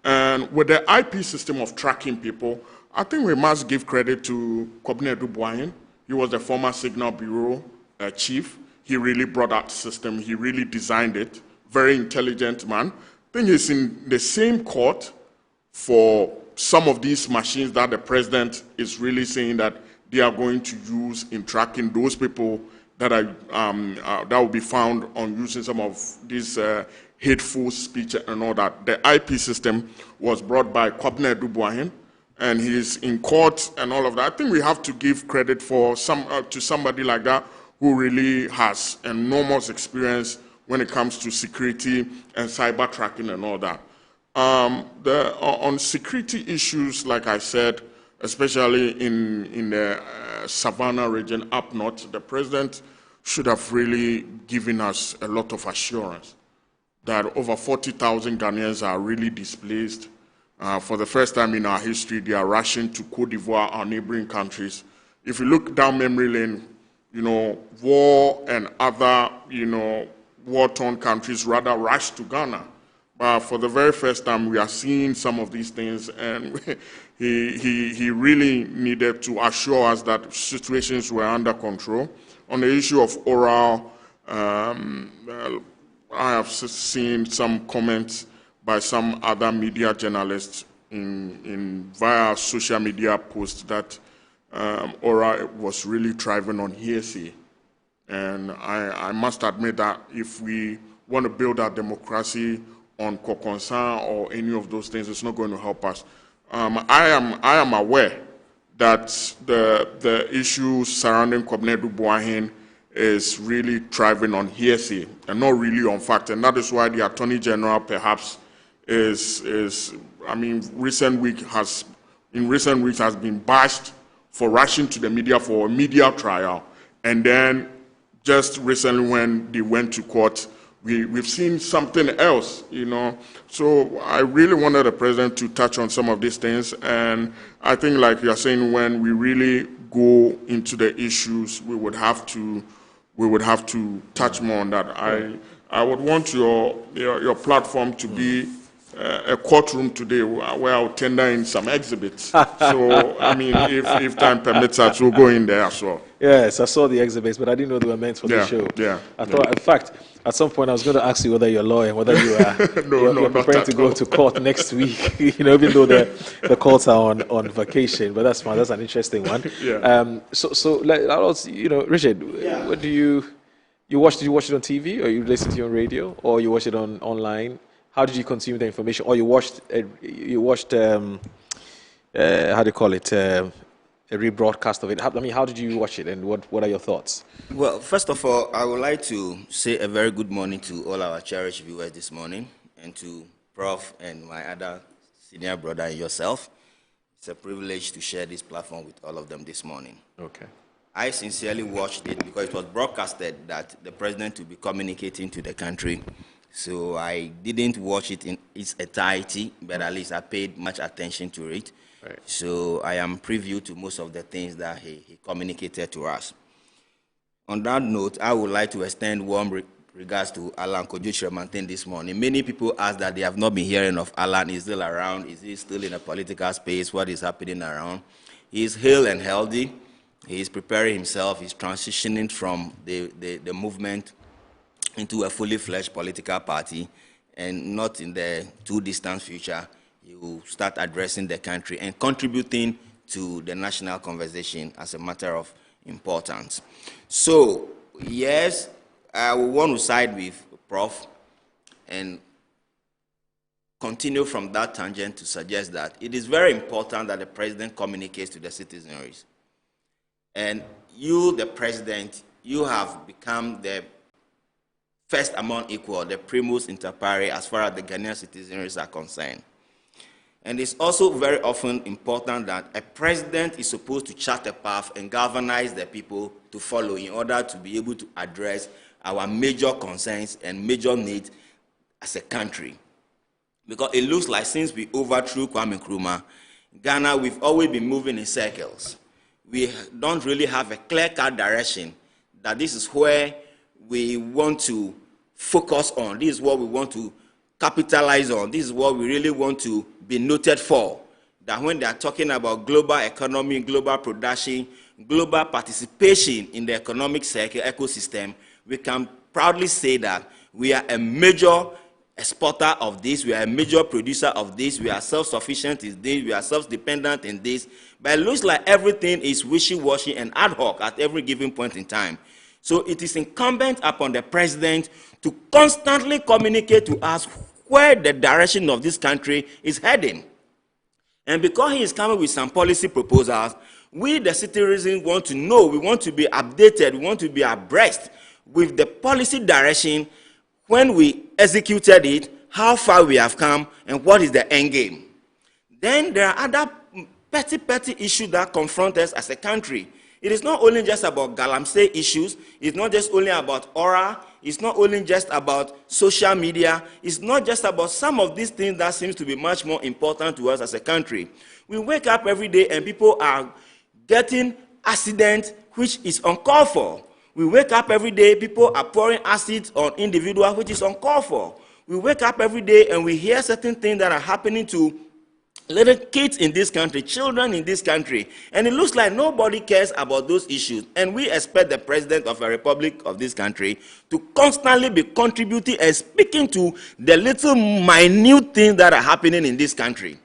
And with the IP system of tracking people, I think we must give credit to Kwabena Dubois. He was the former Signal Bureau chief. He really brought that system. He really designed it. Very intelligent man. I think he's in the same court for some of these machines that the president is really saying that they are going to use in tracking those people that that will be found on using some of these hateful speech and all that. The IP system was brought by Kwabena Dubois, and he's in court and all of that. I think we have to give credit for to somebody like that who really has enormous experience when it comes to security and cyber tracking and all that. On security issues, like I said, especially in the Savannah region up north, the president should have really given us a lot of assurance that over 40,000 Ghanaians are really displaced. For the first time in our history, they are rushing to Cote d'Ivoire, our neighboring countries. If you look down memory lane, war and other, war-torn countries rather rush to Ghana. But for the very first time, we are seeing some of these things, and he really needed to assure us that situations were under control. On the issue of oral, I have seen some comments by some other media journalists via social media posts that oral was really thriving on hearsay. And I must admit that if we want to build our democracy on co-concern or any of those things, it's not going to help us. I am aware that the issue surrounding Kwabena Dubois is really thriving on hearsay and not really on fact, and that is why the Attorney General perhaps in recent weeks has been bashed for rushing to the media for a media trial, and then just recently when they went to court, we've seen something else, So I really wanted the president to touch on some of these things, and I think, like you are saying, when we really go into the issues, we would have to touch more on that. I would want your platform to be a courtroom today where I'll tender in some exhibits. So, I mean, if time permits us, we'll go in there as well. Yes, I saw the exhibits, but I didn't know they were meant for the show. Yeah. I thought, in fact, at some point I was going to ask you whether you're a lawyer, whether you are you're preparing to go to court next week. Even though the courts are on vacation, but that's fine. That's an interesting one. Yeah. So Richard, what do you watch? Did you watch it on TV, or you listen to it on radio, or you watch it online? How did you consume the information? Or you watched how do you call it? A rebroadcast of it. How did you watch it, and what are your thoughts? Well, first of all, I would like to say a very good morning to all our cherished viewers this morning, and to Prof. and my other senior brother and yourself. It's a privilege to share this platform with all of them this morning. Okay. I sincerely watched it because it was broadcasted that the president will be communicating to the country. So I didn't watch it in its entirety, but at least I paid much attention to it. Right. So I am privy to most of the things that he communicated to us. On that note, I would like to extend warm regards to Alan Kojo this morning. Many people ask that they have not been hearing of Alan. Is he still around? Is he still in a political space? What is happening around? He is hale and healthy. He is preparing himself. He's transitioning from the movement into a fully fledged political party, and not in the too distant future, he will start addressing the country and contributing to the national conversation as a matter of importance. So, yes, I will want to side with Prof. and continue from that tangent to suggest that it is very important that the president communicates to the citizenry. And you, the president, you have become the first among equal, the primus inter pares, as far as the Ghanaian citizenry are concerned. And it's also very often important that a president is supposed to chart a path and galvanize the people to follow in order to be able to address our major concerns and major needs as a country. Because it looks like since we overthrew Kwame Nkrumah, Ghana, we've always been moving in circles. We don't really have a clear-cut direction that this is where we want to focus on. This is what we want to capitalize on. This is what we really want to be noted for. That when they are talking about global economy, global production, global participation in the economic circle ecosystem, we can proudly say that we are a major exporter of this, we are a major producer of this, we are self-sufficient in this, we are self-dependent in this. But it looks like everything is wishy-washy and ad hoc at every given point in time. So it is incumbent upon the president to constantly communicate to us where the direction of this country is heading. And because he is coming with some policy proposals, we, the citizens, want to know, we want to be updated, we want to be abreast with the policy direction when we executed it, how far we have come, and what is the end game. Then there are other petty issues that confront us as a country. It is not only just about Galamsey issues, it's not just only about aura, it's not only just about social media, it's not just about some of these things that seems to be much more important to us as a country. We wake up every day and people are getting accidents which is uncalled for. We wake up every day, people are pouring acid on individuals, which is uncalled for. We wake up every day and we hear certain things that are happening to little kids in this country, children in this country, and it looks like nobody cares about those issues. And we expect the president of a republic of this country to constantly be contributing and speaking to the little minute things that are happening in this country.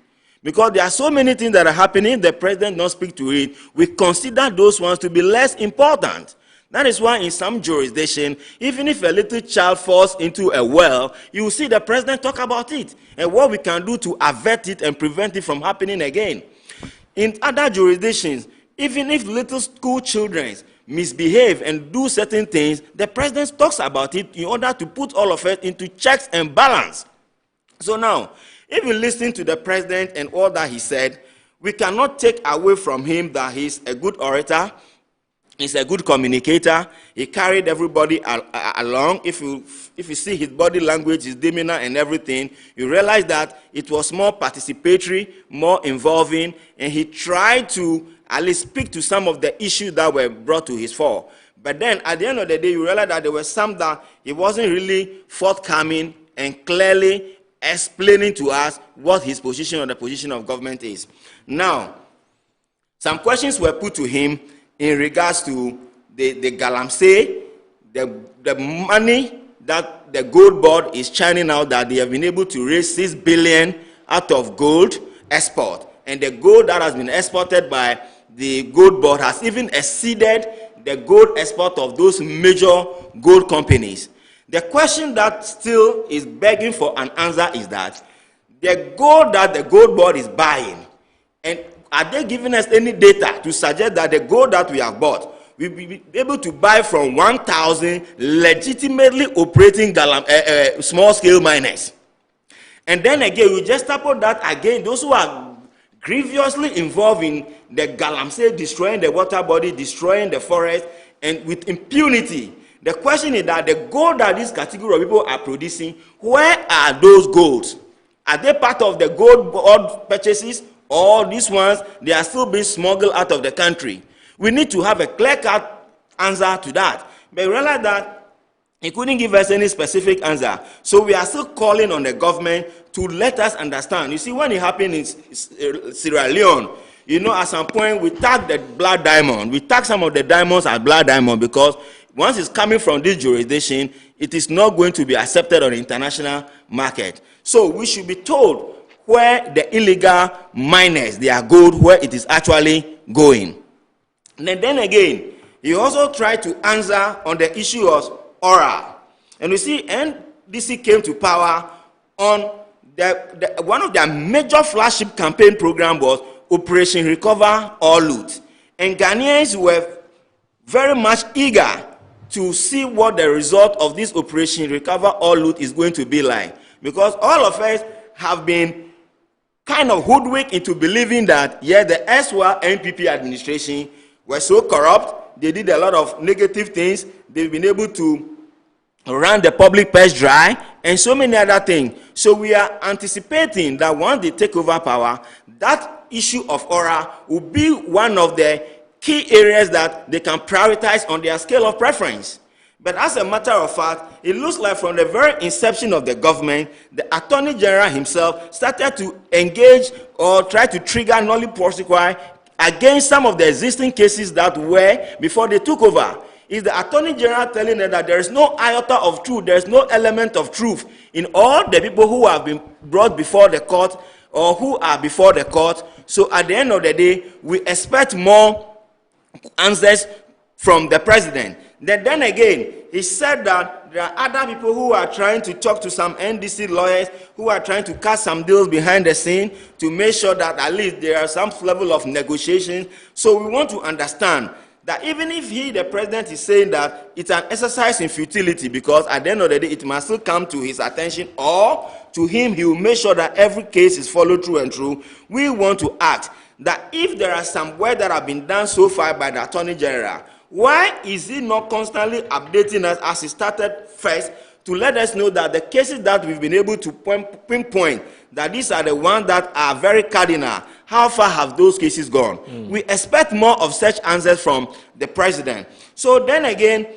Because there are so many things that are happening, if the president not speak to it, we consider those ones to be less important. That is why in some jurisdiction, even if a little child falls into a well, you will see the president talk about it and what we can do to avert it and prevent it from happening again. In other jurisdictions, even if little school children misbehave and do certain things, the president talks about it in order to put all of it into checks and balance. So now, if you listen to the president and all that he said, we cannot take away from him that he's a good orator, he's a good communicator. He carried everybody along. If you see his body language, his demeanor and everything, you realize that it was more participatory, more involving, and he tried to at least speak to some of the issues that were brought to his fore. But then at the end of the day, you realize that there were some that he wasn't really forthcoming and clearly explaining to us what his position or the position of government is. Now, some questions were put to him in regards to the Galamsey, the money that the gold board is churning out, that they have been able to raise 6 billion out of gold export. And the gold that has been exported by the gold board has even exceeded the gold export of those major gold companies. The question that still is begging for an answer is that the gold that the gold board is buying, and are they giving us any data to suggest that the gold that we have bought, we'll be able to buy from 1,000 legitimately operating small-scale miners? And then again, we just support that again, those who are grievously involved in the Galamsey, destroying the water body, destroying the forest, and with impunity. The question is that the gold that this category of people are producing, where are those golds? Are they part of the gold board purchases, or these ones, they are still being smuggled out of the country? We need to have a clear-cut answer to that. But we realize that he couldn't give us any specific answer. So we are still calling on the government to let us understand. You see, when it happened in Sierra Leone, you know, at some point we tagged the blood diamond. We tagged some of the diamonds as blood diamond because once it's coming from this jurisdiction, it is not going to be accepted on the international market. So we should be told where the illegal miners, their gold, where it is actually going. And then again, he also tried to answer on the issue of oral. And you see, NDC came to power on one of their major flagship campaign program was Operation Recover or Loot. And Ghanaians were very much eager to see what the result of this Operation Recover or Loot is going to be like. Because all of us have been kind of hoodwinked into believing that, yeah, the SWA NPP administration were so corrupt, they did a lot of negative things, they've been able to run the public purse dry, and so many other things. So we are anticipating that once they take over power, that issue of aura will be one of the key areas that they can prioritize on their scale of preference. But as a matter of fact, it looks like from the very inception of the government, the Attorney General himself started to engage or try to trigger nolli prosequi against some of the existing cases that were before they took over. Is the Attorney General telling them that there is no iota of truth, there is no element of truth in all the people who have been brought before the court or who are before the court? So at the end of the day, we expect more answers from the president. Then again, he said that there are other people who are trying to talk to some NDC lawyers who are trying to cut some deals behind the scene to make sure that at least there are some level of negotiations. So we want to understand that even if the president, is saying that it's an exercise in futility, because at the end of the day, it must still come to his attention, or to him, he will make sure that every case is followed through and through. We want to ask that if there are some work that have been done so far by the Attorney General, why is he not constantly updating us as he started first to let us know that the cases that we've been able to pinpoint, that these are the ones that are very cardinal, how far have those cases gone? We expect more of such answers from the president. So then again,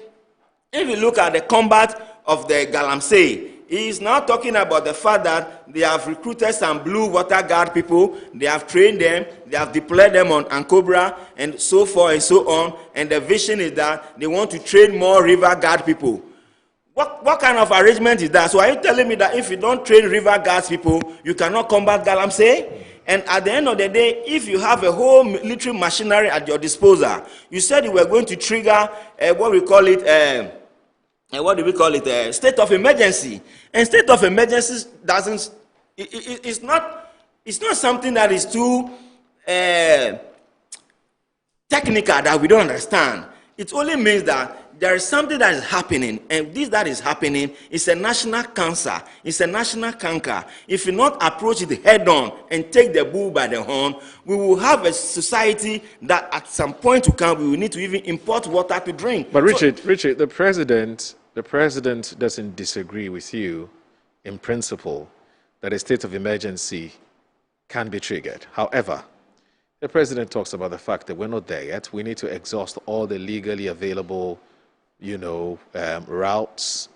if you look at the combat of the Galamsey, he is now talking about the fact that they have recruited some blue water guard people, they have trained them, they have deployed them on Ankobra, and so forth and so on. And the vision is that they want to train more river guard people. What kind of arrangement is that? So are you telling me that if you don't train river guards people, you cannot combat Galamsey? And at the end of the day, if you have a whole military machinery at your disposal, you said you were going to trigger what do we call it, state of emergency. And state of emergency doesn't, it's not something that is too technical that we don't understand. It only means that there is something that is happening, and this that is happening is a national cancer. It's a national canker. If you not approach it head on and take the bull by the horn, we will have a society that at some point to come, we will need to even import water to drink. But Richard, the president doesn't disagree with you in principle that a state of emergency can be triggered. However, the president talks about the fact that we're not there yet. We need to exhaust all the legally available, routes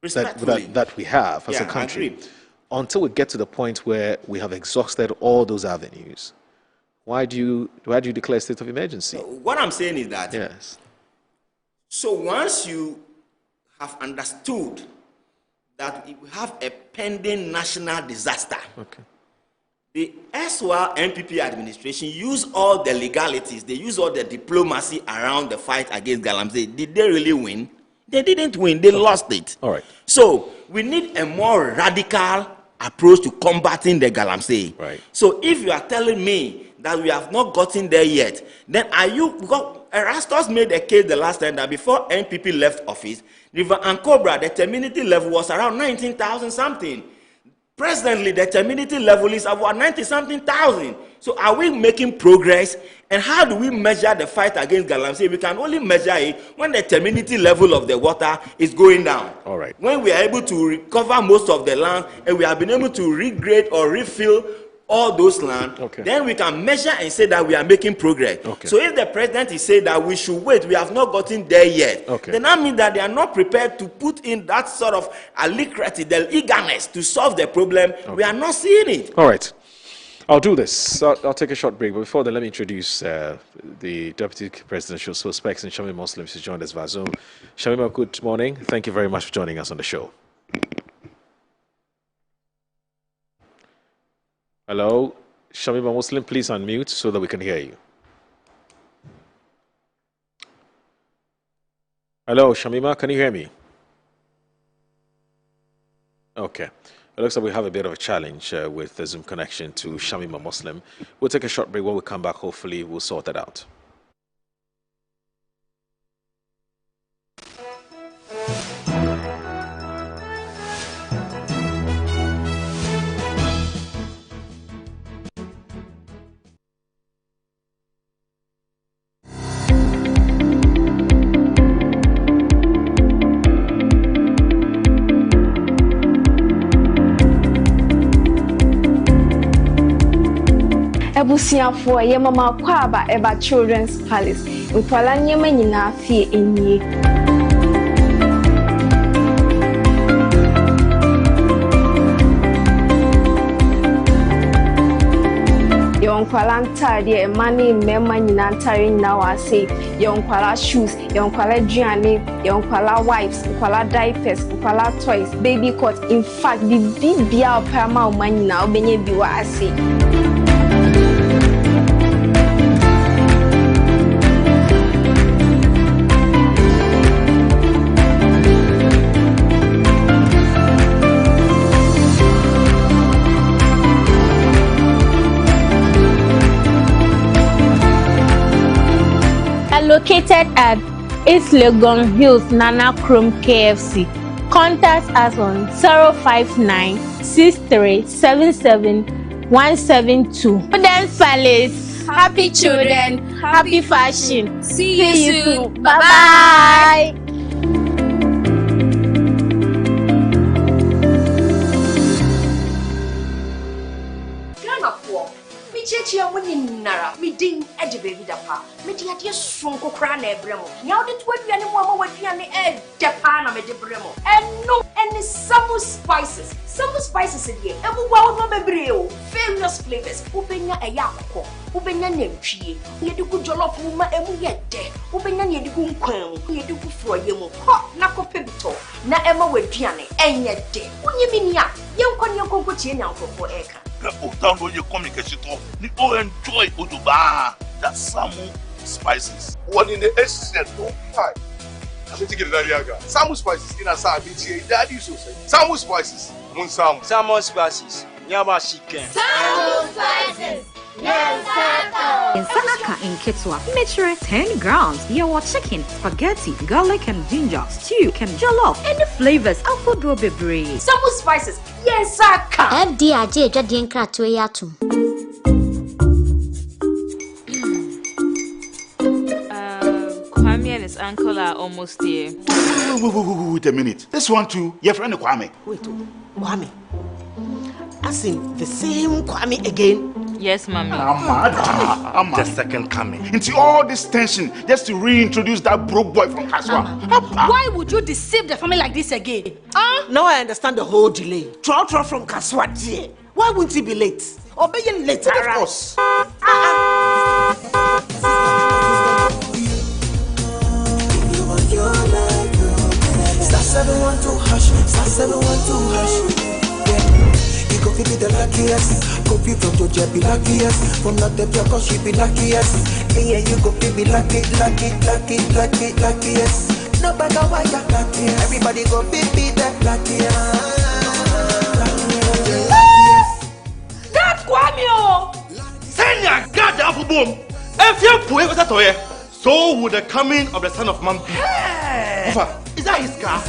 that we have as a country. until we get to the point where we have exhausted all those avenues, why do you declare a state of emergency? What I'm saying is that, yes. So once you have understood that we have a pending national disaster, okay, the SWL NPP administration used all the legalities, they used all the diplomacy around the fight against Galamsey. Did they really win? They didn't win, they lost it. All right. So we need a more radical approach to combating the Galamsey. Right. So if you are telling me that we have not gotten there yet, then are you, because Erastus made a case the last time that before NPP left office, River and Cobra, the terminity level was around 19,000 something. Presently, the terminity level is about 90-something thousand. So are we making progress? And how do we measure the fight against Galamsey? We can only measure it when the terminity level of the water is going down. All right. When we are able to recover most of the land and we have been able to regrade or refill all those land, okay, then we can measure and say that we are making progress. Okay. So if the president is saying that we should wait, we have not gotten there yet, okay, then that means that they are not prepared to put in that sort of alacrity, the eagerness to solve the problem. Okay. We are not seeing it. All right. I'll do this. I'll take a short break, but before then, let me introduce the Deputy Presidential Spokesperson, Shamima Muslim, who's joined us via Zoom. Shamima, good morning. Thank you very much for joining us on the show. Hello, Shamima Muslim, please unmute so that we can hear you. Hello, Shamima, can you hear me? Okay. It looks like we have a bit of a challenge with the Zoom connection to Shamima Muslim. We'll take a short break. When we come back, hopefully we'll sort that out. Ebusiafo ye mama kwaba eba Children's Palace. Nkwala nyema nyina fie enye. Yonkwala ntade emani mema nyina ntare nyina wase. Yonkwala shoes, yonkwala duane, yonkwala wipes, yonkwala diapers, yonkwala toys, baby coat. In fact, the bibia opama omanyina obenye biwa ase. Located at East Legon Hills, Nana Chrome KFC. Contact us on 059 6377 172. Children's Palace. Happy children, happy fashion. See you soon. Bye bye. Chia woni nara mi din eje baby dapa me dia de sonko kra na ebremo nya ode to aduane mo ama waduane e dapa na me de bremo eno any some spices de emu wa wo bebre o various flavors ubenya eya akoko ubenya nantwie ye de ku jollof mu ma emu ye de ubenya ne de ku nkwan mu ye de ku froye mu ho na ko pebito na ema waduane enye de unyimi nia ye nkon ye konko tie nyankofo eka Download your communication to the all enjoy Uduba. That's Samu spices. One in the essence, don't fight. I'm going to get it. Samu spices in a Samu. Daddy so say. Samu spices. Mun Samu. Samu spices. Nyama chicken. Samu spices. In Sanaka in Kitswa, mixture 10 grams. Your chicken, spaghetti, garlic and ginger, stew, can jollof, and the flavors of food will be brave. Samu spices. Yes, Saka. FDIJ jadien kratwe yatum. Kwame and his uncle are almost here. Wait a minute. This one too, your friend Kwame. Wait, Kwame. As in the same Kwame again? Yes, mommy. I'm the second coming. Into all this tension just to reintroduce that broke boy from Kaswa. Why would you deceive the family like this again? Huh? Now I understand the whole delay. Trotro from Kaswati. Why wouldn't he be late? Or be late? Of course. Star 712 hash, star 712 hash. Yeah, you go feel the luckiest. Copy from Georgia be luckiest. From not the cause she be luckiest. Yeah, you go feel be luckiest. No bugger why you luckiest. Everybody go be the luckiest. God Kwamio! Send your God apple boom. If you put it at so would the coming of the Son of Man be. Is that his car?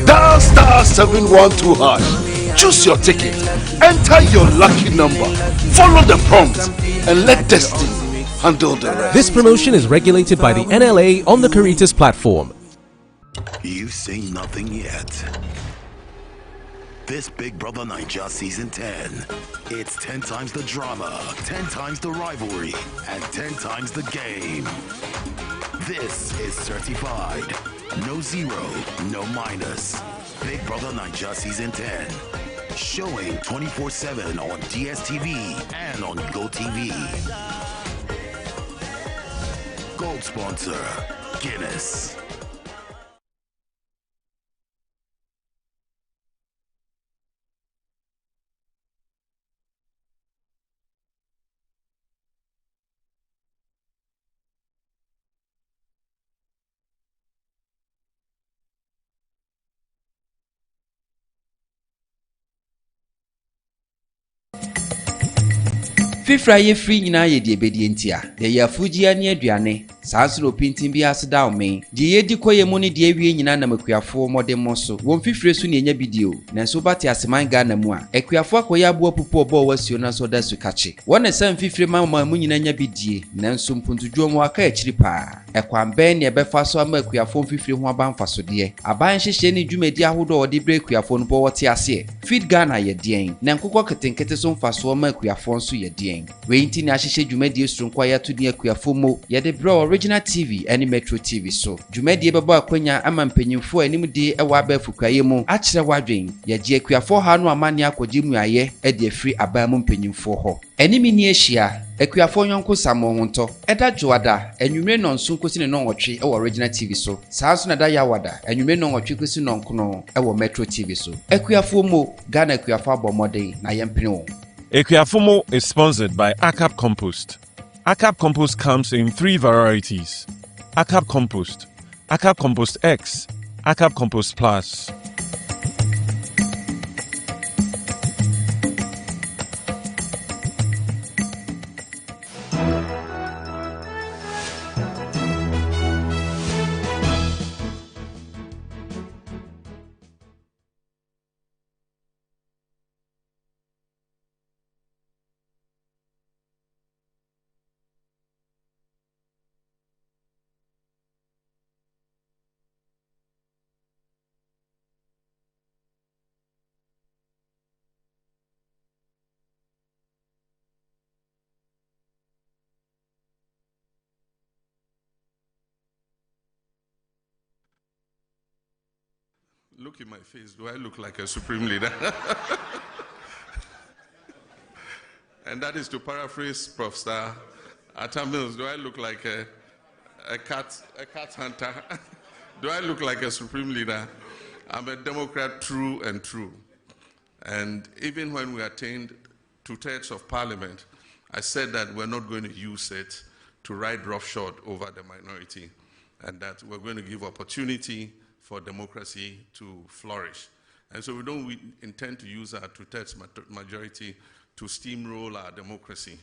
Dial star 712 hash. Choose your ticket. Enter your lucky number. Follow the prompt and let destiny handle the rest. This promotion is regulated by the NLA on the Caritas platform. You've seen nothing yet. This Big Brother Naija Season 10. It's 10 times the drama, 10 times the rivalry, and 10 times the game. This is certified. No zero, no minus. Big Brother Naija Season 10. Showing 24/7 on DSTV and on GoTV. Gold sponsor, Guinness. Fifra ye free nyina ye de obedientia de ya fugia ne aduane saasro pintin bi aseda o me de ye di koye mu ne de awie nyina na makuafo modem so won fifre su ne nya bidio na so bate aseman ga na mu a akuafo akoya abo pupo obo wasio na so da su kache wona sam fifre ma mu nyina nya bidie na nso mpuntujuo mu aka akiri pa ekwamben ne ebefa so ama akuafo fifre ho abanfa so de aban hyehye ne dwumadi ahodo ode bre akuafo no bo wote ase feed Ghana ye den na nkokọ ketenkete so mfa so ma akuafo so ye den we inti na hyehye dwumadi esunkwa ya to ne akuafo mo ye de bre original TV and Metro TV so dwumadi beba akwanya ama mpanyimfo anim de ewa abafukaye mu akire wadwen ye je akuafo ha no amane akoji mu aye e de afri abamu mpanyimfo ho enimi ni ehia akuafo nyonko samo honto eda joada enwumre no nsunkosi ne no nwotwe e original TV so saanso na da yawada enwumre no nwotwe kosi no nkono e Metro TV so akuafo mo Ghana akuafo abomoden na yempene wo. Equiafumo is sponsored by ACAP Compost. ACAP Compost comes in 3 varieties. ACAP Compost, ACAP Compost X, ACAP Compost Plus. Look in my face. Do I look like a supreme leader? And that is to paraphrase Prof. Star Atta Mills. Do I look like a cat hunter? Do I look like a supreme leader? I'm a Democrat true and true. And even when we attained 2/3 of parliament, I said that we're not going to use it to ride roughshod over the minority, and that we're going to give opportunity for democracy to flourish. And so we don't intend to use our 2/3 majority to steamroll our democracy.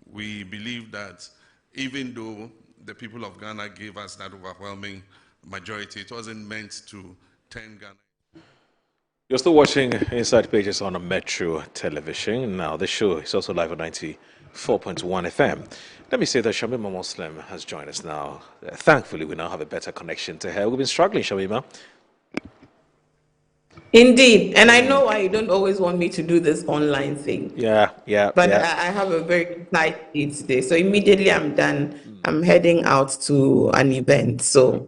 We believe that even though the people of Ghana gave us that overwhelming majority, it wasn't meant to turn Ghana. You're still watching Inside Pages on a Metro Television. Now, the show is also live on 94.1 FM. Let me say that Shamima Muslim has joined us now. Thankfully, we now have a better connection to her. We've been struggling, Shamima. Indeed. And I know why you don't always want me to do this online thing. Yeah. But I have a very tight date today. So immediately I'm done, I'm heading out to an event. So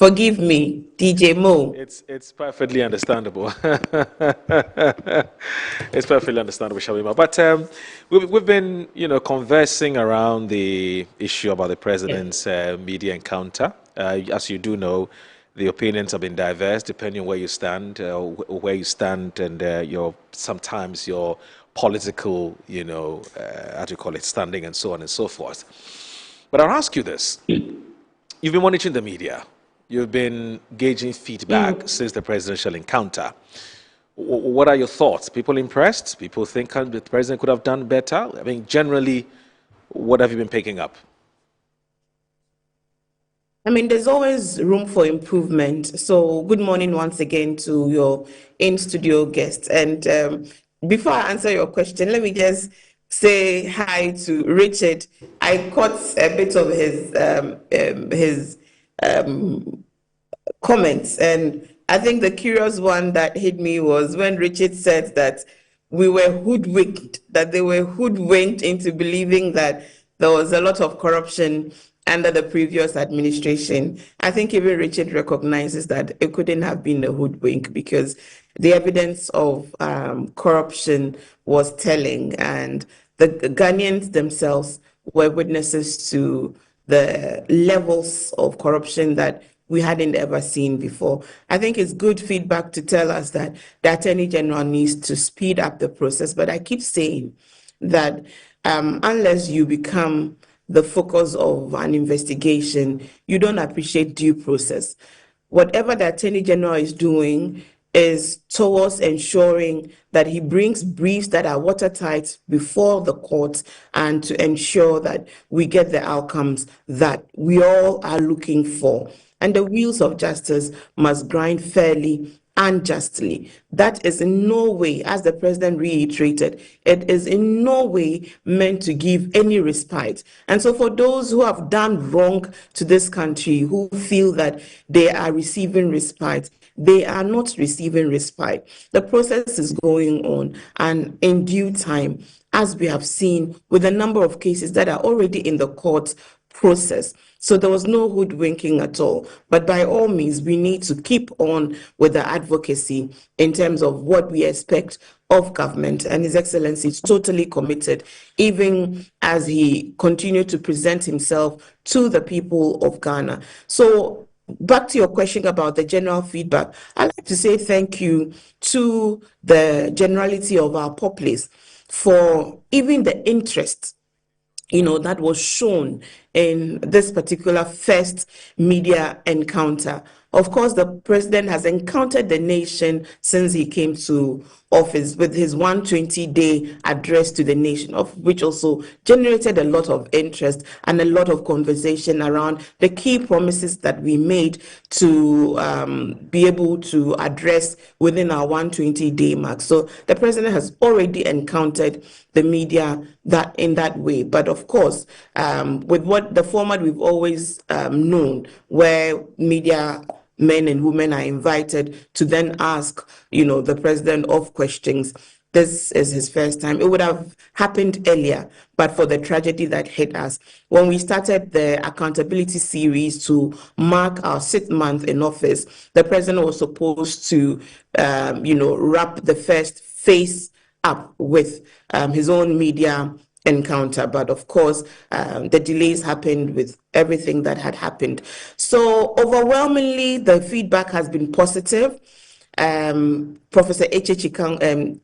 Forgive me, DJ Mo. It's perfectly understandable. It's perfectly understandable, Shabima. But we've been, conversing around the issue about the president's media encounter. As you do know, the opinions have been diverse depending on where you stand, and sometimes your political, how do you call it, standing and so on and so forth. But I'll ask you this. You've been monitoring the media. You've been gauging feedback since the presidential encounter. What are your thoughts? People impressed? People think the president could have done better? I mean, generally, what have you been picking up? I mean, there's always room for improvement. So, good morning once again to your in-studio guests. And before I answer your question, let me just say hi to Richard. I caught a bit of his comments, and I think the curious one that hit me was when Richard said that we were hoodwinked, that they were hoodwinked into believing that there was a lot of corruption under the previous administration. I think even Richard recognizes that it couldn't have been a hoodwink because the evidence of corruption was telling, and the Ghanaians themselves were witnesses to the levels of corruption that we hadn't ever seen before. I think it's good feedback to tell us that the Attorney General needs to speed up the process, but I keep saying that unless you become the focus of an investigation, you don't appreciate due process. Whatever the Attorney General is doing is towards ensuring that he brings briefs that are watertight before the court and to ensure that we get the outcomes that we all are looking for. And the wheels of justice must grind fairly and justly. That is in no way, as the president reiterated, it is in no way meant to give any respite. And so for those who have done wrong to this country, who feel that they are receiving respite, they are not receiving respite. The process is going on, and in due time, as we have seen with a number of cases that are already in the court process. So there was no hoodwinking at all. But by all means, we need to keep on with the advocacy in terms of what we expect of government. And His Excellency is totally committed, even as he continued to present himself to the people of Ghana. So back to your question about the general feedback, I'd like to say thank you to the generality of our populace for even the interest that was shown in this particular first media encounter. Of course, the president has encountered the nation since he came to office with his 120-day address to the nation, of which also generated a lot of interest and a lot of conversation around the key promises that we made to be able to address within our 120-day mark. So the president has already encountered the media in that way. But of course, with what the format we've always known, where media men and women are invited to then ask, the president of questions. This is his first time. It would have happened earlier, but for the tragedy that hit us. When we started the accountability series to mark our 6th month in office, the president was supposed to, wrap the first phase up with his own media encounter. But of course, the delays happened with everything that had happened. So overwhelmingly, the feedback has been positive. Professor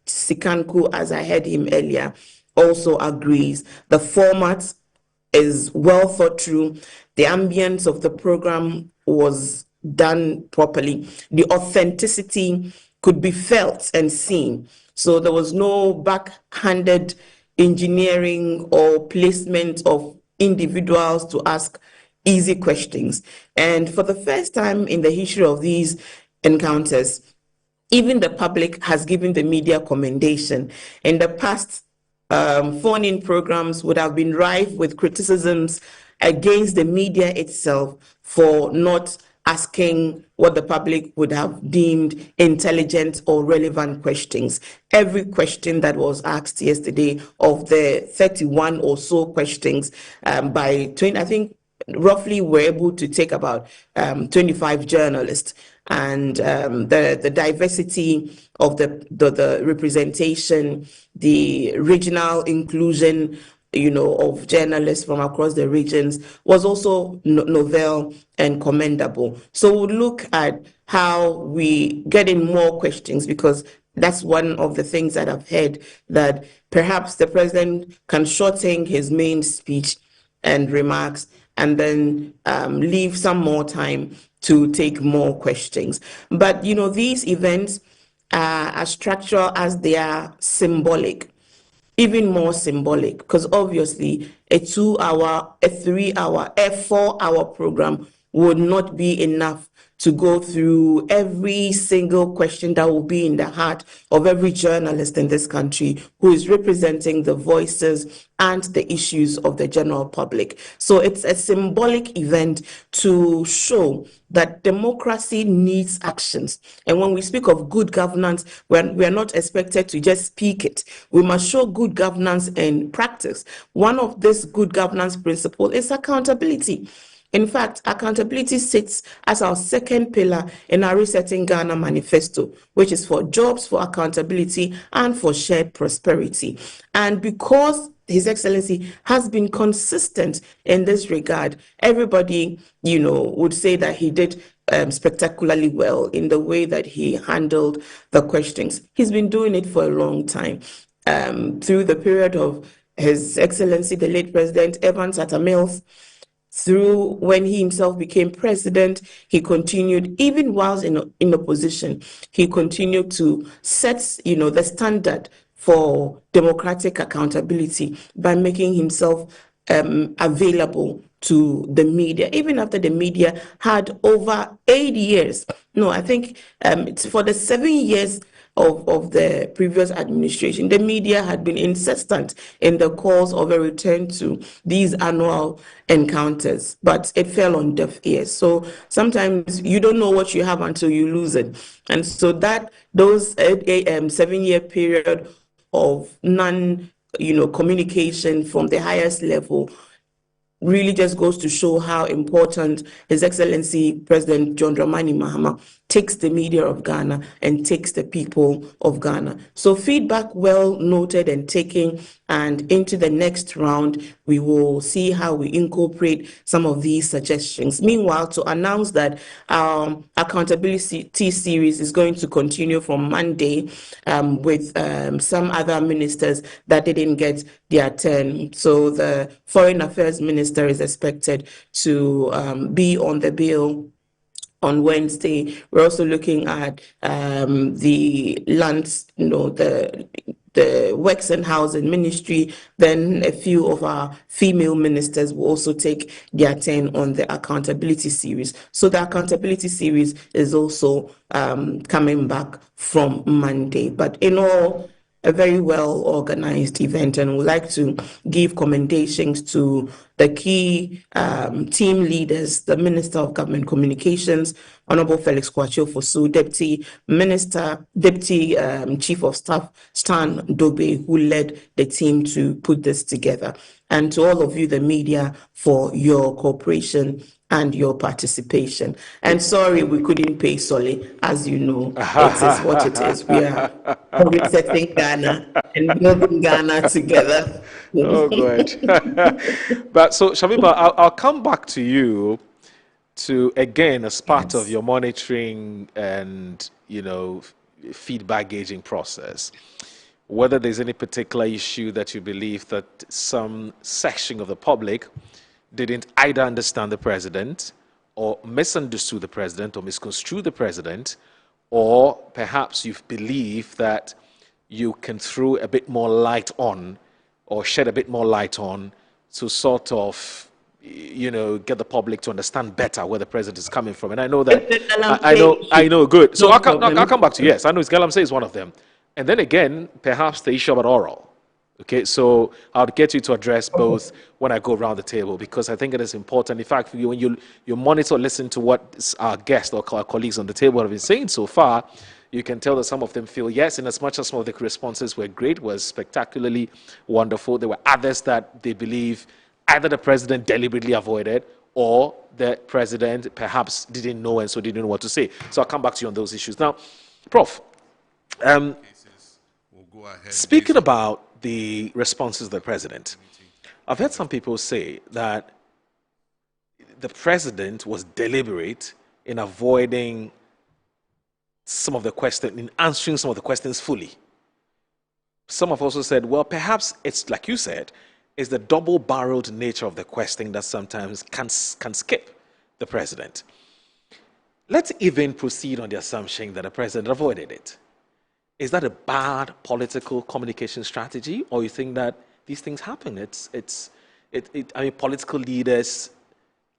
Sikanku, as I heard him earlier, also agrees. The format is well thought through. The ambience of the program was done properly. The authenticity could be felt and seen. So there was no backhanded engineering or placement of individuals to ask easy questions. And for the first time in the history of these encounters, even the public has given the media commendation. In the past, phone-in programs would have been rife with criticisms against the media itself for not asking what the public would have deemed intelligent or relevant questions. Every question that was asked yesterday of the 31 or so questions by 20, I think roughly were able to take about 25 journalists, and the diversity of the representation, the regional inclusion, of journalists from across the regions was also novel and commendable. So we'll look at how we get in more questions, because that's one of the things that I've heard, that perhaps the president can shorten his main speech and remarks and then leave some more time to take more questions. But, these events are as structural as they are symbolic, even more symbolic, because obviously a 2-hour, a 3-hour, a 4-hour program would not be enough to go through every single question that will be in the heart of every journalist in this country who is representing the voices and the issues of the general public. So it's a symbolic event to show that democracy needs actions. And when we speak of good governance, we are not expected to just speak it. We must show good governance in practice. One of this good governance principle is accountability. In fact, accountability sits as our second pillar in our Resetting Ghana manifesto, which is for jobs, for accountability, and for shared prosperity. And because His Excellency has been consistent in this regard, everybody, would say that he did spectacularly well in the way that he handled the questions. He's been doing it for a long time. Through the period of His Excellency, the late President Evans Atta Mills, through when he himself became president, he continued, even whilst in opposition, he continued to set, the standard for democratic accountability by making himself available to the media, even after the media had over 8 years. No, I think it's for the 7 years of the previous administration, the media had been insistent in the calls of a return to these annual encounters, but it fell on deaf ears. So sometimes you don't know what you have until you lose it. And so those 7-year period of communication from the highest level really just goes to show how important His Excellency President John Dramani Mahama takes the media of Ghana and takes the people of Ghana. So feedback well noted and taken, and into the next round, we will see how we incorporate some of these suggestions. Meanwhile, to announce that our accountability series is going to continue from Monday with some other ministers that didn't get their turn. So the Foreign Affairs Minister is expected to be on the bill on Wednesday. We're also looking at the lands, the Works and Housing Ministry. Then a few of our female ministers will also take their turn on the accountability series. So the accountability series is also coming back from Monday. But in all, a very well organized event, and would like to give commendations to the key team leaders, the Minister of Government Communications, Honorable Felix Kwachio-Fosu, Deputy Chief of Staff Stan Dobe, who led the team to put this together, and to all of you, the media, for your cooperation and your participation. And sorry we couldn't pay Solly, as you know, it is what it is. We are resetting Ghana and building Ghana together. Oh, good. But so, Shamiba, I'll come back to you to, again, as part of your monitoring and, feedback gauging process, whether there's any particular issue that you believe that some section of the public didn't either understand the president or misunderstood the president or misconstrued the president, or perhaps you believe that you can throw a bit more light on or shed a bit more light on to sort of, get the public to understand better where the president is coming from. And I know that, I know, good. So I'll come back to you. Yes, I know Galamsey is one of them. And then again, perhaps the issue about oral. Okay, so I'll get you to address both when I go around the table, because I think it is important. In fact, when you monitor, listen to what our guests or our colleagues on the table have been saying so far, you can tell that some of them feel yes, in as much as some of the responses were great, was spectacularly wonderful. There were others that they believe either the president deliberately avoided or the president perhaps didn't know and so didn't know what to say. So I'll come back to you on those issues. Now, Prof, speaking about the responses of the president, I've heard some people say that the president was deliberate in avoiding some of the questions, in answering some of the questions fully. Some have also said, well, perhaps it's like you said, it's the double-barreled nature of the question that sometimes can skip the president. Let's even proceed on the assumption that the president avoided it. Is that a bad political communication strategy, or you think that these things happen? I mean, political leaders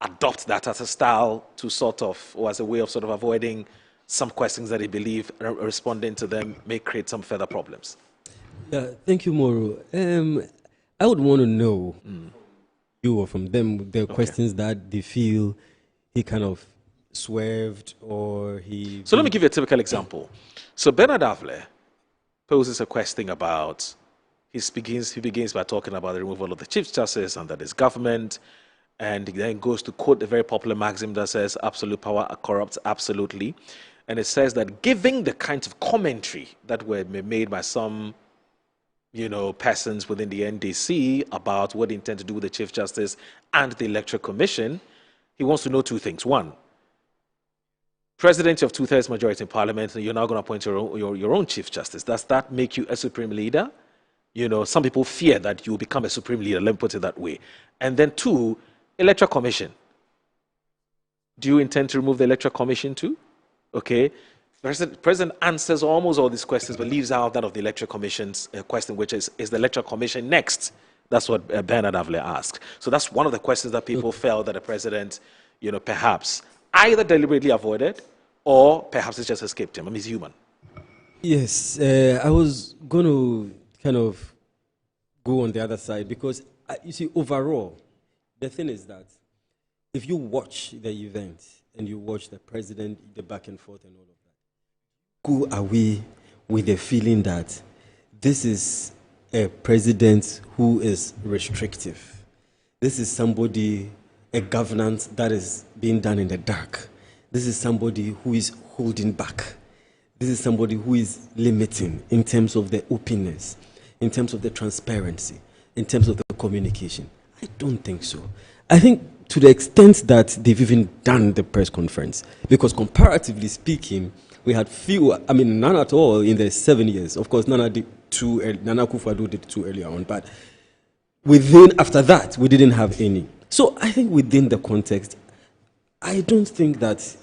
adopt that as a style to sort of, or as a way of sort of avoiding some questions that they believe responding to them may create some further problems. Yeah, thank you, Moro. I would want to know, you or from them, the questions that they feel he kind of swerved or he... So let me give you a typical example. So Bernard Avle poses a question about, he begins by talking about the removal of the Chief Justice under this government, and he then goes to quote a very popular maxim that says, absolute power corrupts absolutely. And it says that giving the kinds of commentary that were made by some persons within the NDC about what they intend to do with the Chief Justice and the Electoral Commission, he wants to know two things. One, President of two-thirds majority in Parliament, and you're now going to appoint your own Chief Justice. Does that make you a supreme leader? Some people fear that you will become a supreme leader. Let me put it that way. And then two, Electoral Commission. Do you intend to remove the Electoral Commission too? Okay. President answers almost all these questions, but leaves out that of the Electoral Commission's question, which is the Electoral Commission next? That's what Bernard Avle asked. So that's one of the questions that people felt that the president, perhaps either deliberately avoided or perhaps it just escaped him. I mean, he's human. Yes, I was going to kind of go on the other side because, you see, overall, the thing is that if you watch the event and you watch the president, the back and forth and all of that, go away with the feeling that this is a president who is restrictive. This is somebody, a governance that is being done in the dark. This is somebody who is holding back. This is somebody who is limiting in terms of the openness, in terms of the transparency, in terms of the communication. I don't think so. I think to the extent that they've even done the press conference, because comparatively speaking, we had none at all in the 7 years. Of course, Nana Akufo-Addo did two earlier on, but after that, we didn't have any. So I think within the context, I don't think that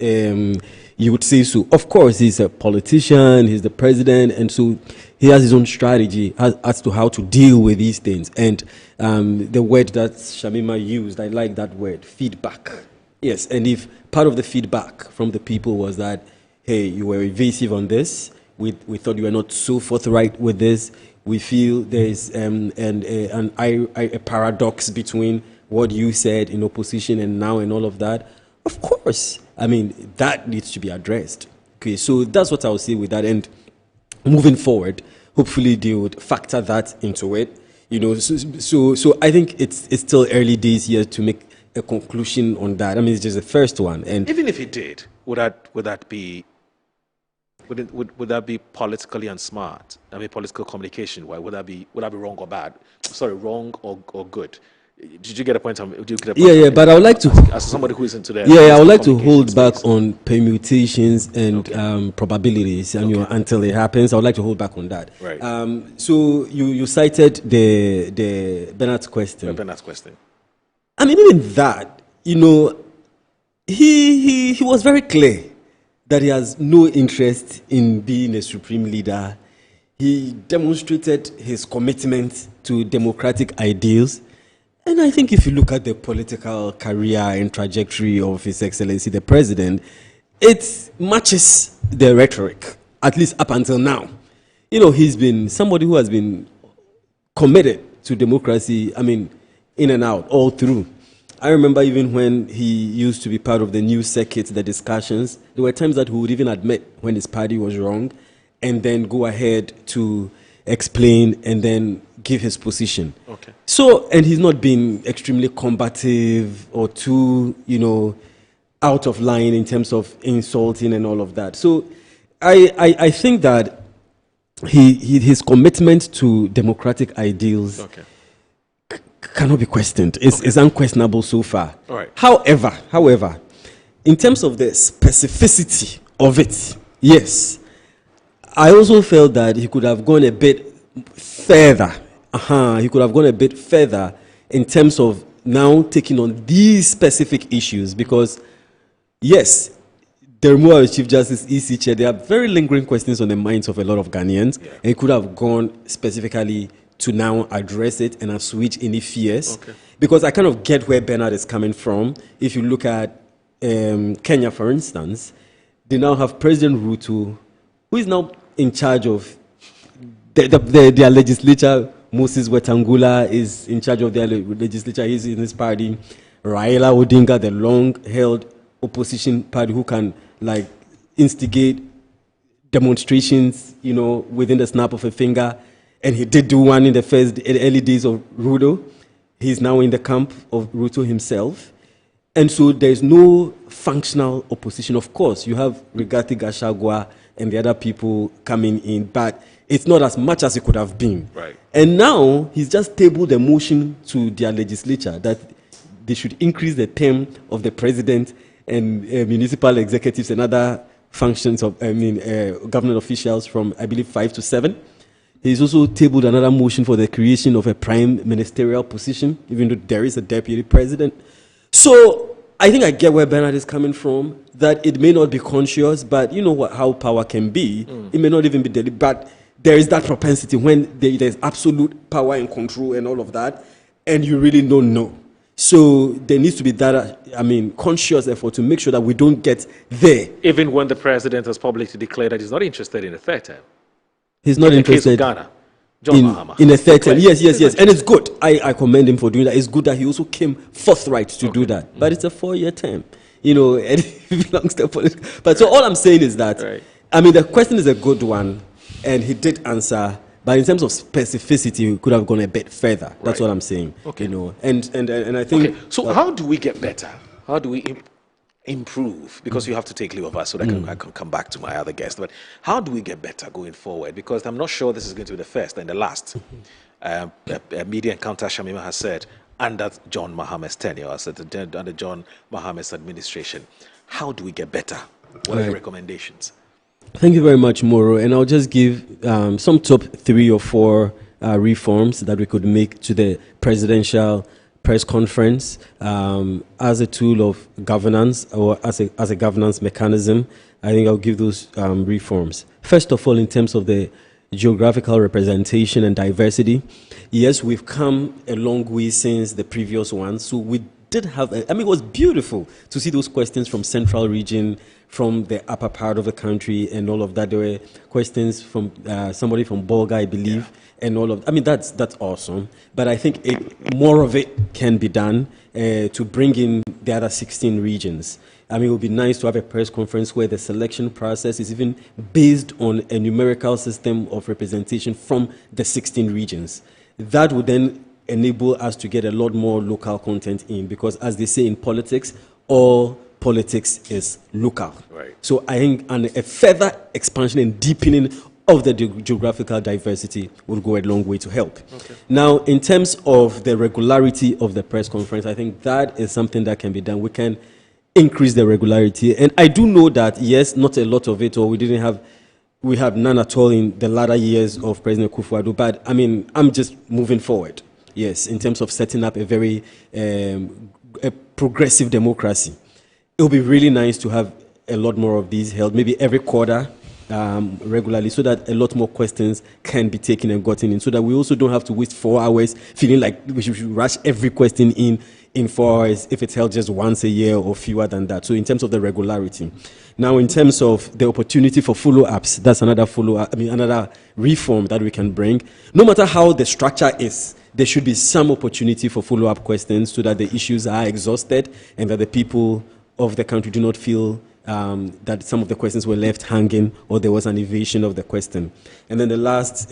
you would say so. Of course, he's a politician, he's the president, and so he has his own strategy as to how to deal with these things. And the word that Shamima used, I like that word, feedback. Yes, and if part of the feedback from the people was that, hey, you were evasive on this, we thought you were not so forthright with this, we feel there is a paradox between what you said in opposition and now and all of that. Of course, I mean, that needs to be addressed. Okay, so that's what I'll say with that. And moving forward, hopefully they would factor that into it. So I think it's still early days here to make a conclusion on that. I mean, it's just the first one. And even if it did, would that be politically unsmart? I mean, political communication. Why would that be wrong or bad? Sorry, wrong or good? Did you get a point? Yeah, but I would like to, as somebody who is into that. Yeah, I would like to hold back on permutations and probabilities, and until it happens, I would like to hold back on that. Right. So you cited the Bernard's question. Bernard's question. I mean, even that, he was very clear that he has no interest in being a supreme leader. He demonstrated his commitment to democratic ideals. And I think if you look at the political career and trajectory of His Excellency the President, it matches the rhetoric, at least up until now. He's been somebody who has been committed to democracy, I mean, in and out, all through. I remember even when he used to be part of the news circuit, the discussions, there were times that he would even admit when his party was wrong and then go ahead to explain, and then give his position. Okay. So, and he's not been extremely combative or too, out of line in terms of insulting and all of that. So, I think that his commitment to democratic ideals cannot be questioned. It's unquestionable so far. All right. However, in terms of the specificity of it, yes, I also felt that he could have gone a bit further. He could have gone a bit further in terms of now taking on these specific issues because, yes, the removal of Chief Justice E.C. Chair, there are very lingering questions on the minds of a lot of Ghanaians, and he could have gone specifically to now address it and assuage any fears. Because I kind of get where Bernard is coming from. If you look at Kenya, for instance, they now have President Ruto, who is now in charge of their legislature. Moses Wetangula is in charge of their legislature. He's in his party. Raila Odinga, the long-held opposition party who can instigate demonstrations, within the snap of a finger. And he did do one in the early days of Ruto. He's now in the camp of Ruto himself. And so there's no functional opposition. Of course, you have Rigathi Gachagua and the other people coming in, but it's not as much as it could have been. Right. And now he's just tabled a motion to their legislature that they should increase the term of the president and municipal executives and other functions of, government officials from, I believe, 5 to 7. He's also tabled another motion for the creation of a prime ministerial position, even though there is a deputy president. So I think I get where Bernard is coming from, that it may not be conscious, but you know how power can be. It may not even be deliberate, but there is that propensity when there's absolute power and control and all of that, and you really don't know. So there needs to be that, conscious effort to make sure that we don't get there. Even when the president has publicly declared that he's not interested in a third term. He's not interested in Ghana. John Mahama. In a third term. Yes. And it's good. I commend him for doing that. It's good that he also came forthright to do that. But it's a 4-year term. And it belongs to political. But so all I'm saying is that, the question is a good one, and he did answer. But in terms of specificity, we could have gone a bit further. That's what I'm saying. Okay. And I think. Okay. So how do we get better? How do we improve? Because you have to take leave of us so that I can come back to my other guest. But how do we get better going forward? Because I'm not sure this is going to be the first and the last a media encounter Shamima has said under John Mahama's tenure, under John Mahama's administration. How do we get better? What are your recommendations? Thank you very much, Moro. And I'll just give some top 3 or 4 reforms that we could make to the presidential press conference as a tool of governance or as a governance mechanism. I think I'll give those reforms. First of all, in terms of the geographical representation and diversity, yes, we've come a long way since the previous one. So we did have, it was beautiful to see those questions from Central Region, from the upper part of the country and all of that. There were questions from somebody from Bolga, I believe, and all of that's awesome. But I think more of it can be done to bring in the other 16 regions. It would be nice to have a press conference where the selection process is even based on a numerical system of representation from the 16 regions. That would then enable us to get a lot more local content in, because as they say in politics, all politics is local. Right. So I think a further expansion and deepening of the geographical diversity will go a long way to help. Now, in terms of the regularity of the press conference, I think that is something that can be done. We can increase the regularity. And I do know that, yes, not a lot of it, or we have none at all in the latter years of President Kufuor, but I'm just moving forward. Yes, in terms of setting up a very a progressive democracy. It will be really nice to have a lot more of these held, maybe every quarter, regularly, so that a lot more questions can be taken and gotten in, so that we also don't have to waste 4 hours feeling like we should rush every question in 4 hours if it's held just once a year or fewer than that. So in terms of the regularity. Now, in terms of the opportunity for follow-ups, that's another another reform that we can bring. No matter how the structure is, there should be some opportunity for follow-up questions so that the issues are exhausted and that the people of the country do not feel that some of the questions were left hanging or there was an evasion of the question. And then the last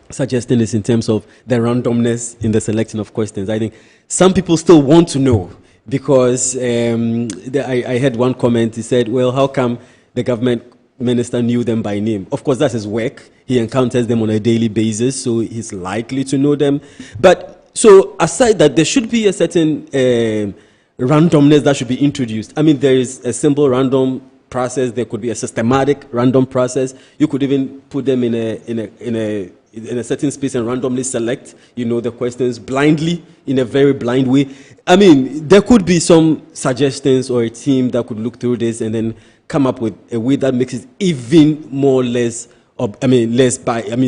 suggesting is in terms of the randomness in the selection of questions. I think some people still want to know because I had one comment. He said, well, how come the government minister knew them by name? Of course, that's his work. He encounters them on a daily basis, so he's likely to know them. But so aside that, there should be a certain randomness that should be introduced. I mean, there is a simple random process. There could be a systematic random process. You could even put them in a certain space and randomly select, the questions blindly, in a very blind way. I mean, there could be some suggestions or a team that could look through this and then come up with a way that makes it even more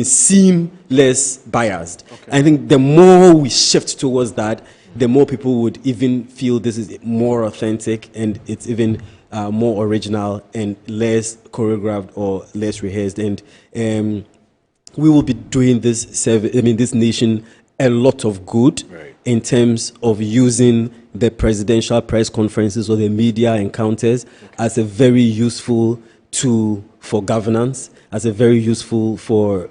seem less biased. Okay. I think the more we shift towards that, the more people would even feel this is more authentic and it's even more original and less choreographed or less rehearsed. And we will be doing this nation a lot of good in terms of using the presidential press conferences or the media encounters as a very useful tool for governance, as a very useful for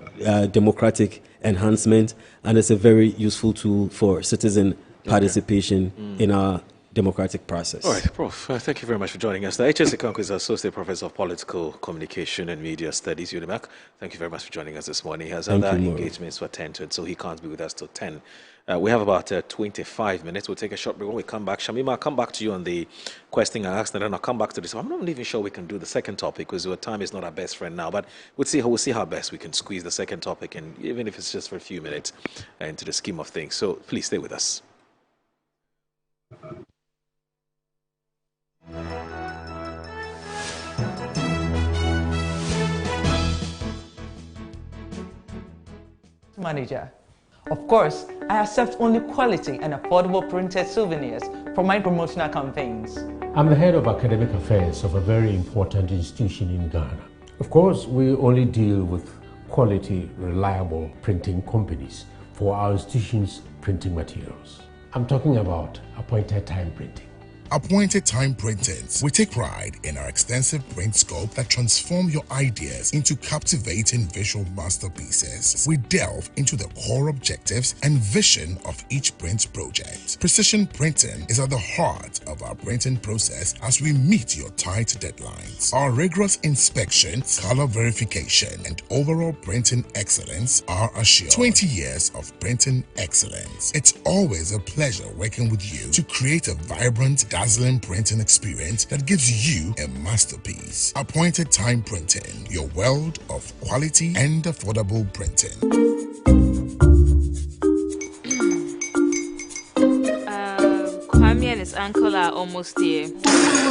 democratic enhancement, and as a very useful tool for citizen participation in our democratic process. All right, Prof, thank you very much for joining us. H.S. Ikonko is Associate Professor of Political Communication and Media Studies, UNIMAC. Thank you very much for joining us this morning. He has other engagements to attend to, so he can't be with us till 10. We have about 25 minutes. We'll take a short break. When we come back, Shamima, I'll come back to you on the question I asked, and then I'll come back to this. I'm not even sure we can do the second topic because our time is not our best friend now, but we'll see how best we can squeeze the second topic, and even if it's just for a few minutes, into the scheme of things. So please stay with us. Manager. Of course, I accept only quality and affordable printed souvenirs for my promotional campaigns. I'm the head of academic affairs of a very important institution in Ghana. Of course, we only deal with quality, reliable printing companies for our institution's printing materials. I'm talking about appointed time printing. Appointed Time Printings. We take pride in our extensive print scope that transform your ideas into captivating visual masterpieces. We delve into the core objectives and vision of each print project. Precision printing is at the heart of our printing process as we meet your tight deadlines. Our rigorous inspection, color verification, and overall printing excellence are assured. 20 years of printing excellence. It's always a pleasure working with you to create a vibrant, dazzling printing experience that gives you a masterpiece. Appointed Time Printing, your world of quality and affordable printing. Kwame and his uncle are almost here.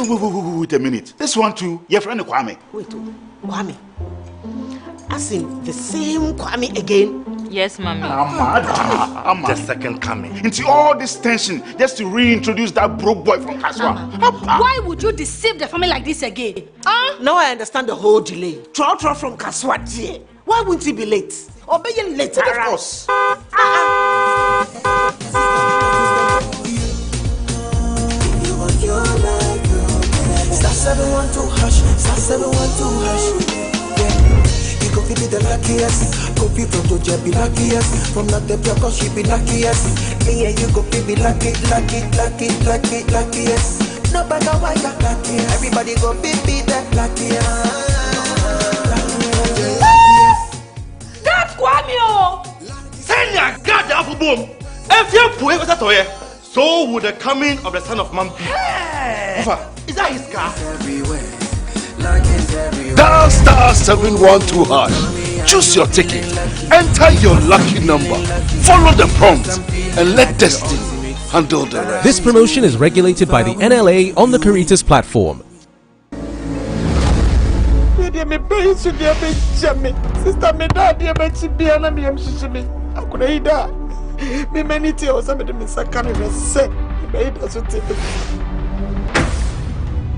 Wait a minute. This one too, your friend Kwame. Wait, Kwame. As in the same Kwame again? Yes, Mommy. I'm the second coming. Into all this tension just to reintroduce that broke boy from Kaswa. Why would you deceive the family like this again? Now I understand the whole delay. Troll from Kaswa. Why wouldn't he be late? Or be late? Of course. Star 712 hash, star 712 hash. Go be the luckiest. Go be from Georgia, be luckiest. From not the cause she be luckiest. Yeah, you go be luckiest. No matter why you're lucky. Everybody go be the luckiest. That's Kwame. Send your God up boom. If you put it toy, so would the coming of the son of man be. Is that his car? Dial star 712 hash. Choose your ticket. Enter your lucky number. Follow the prompt and let destiny handle the rest. This promotion is regulated by the NLA on the Caritas platform.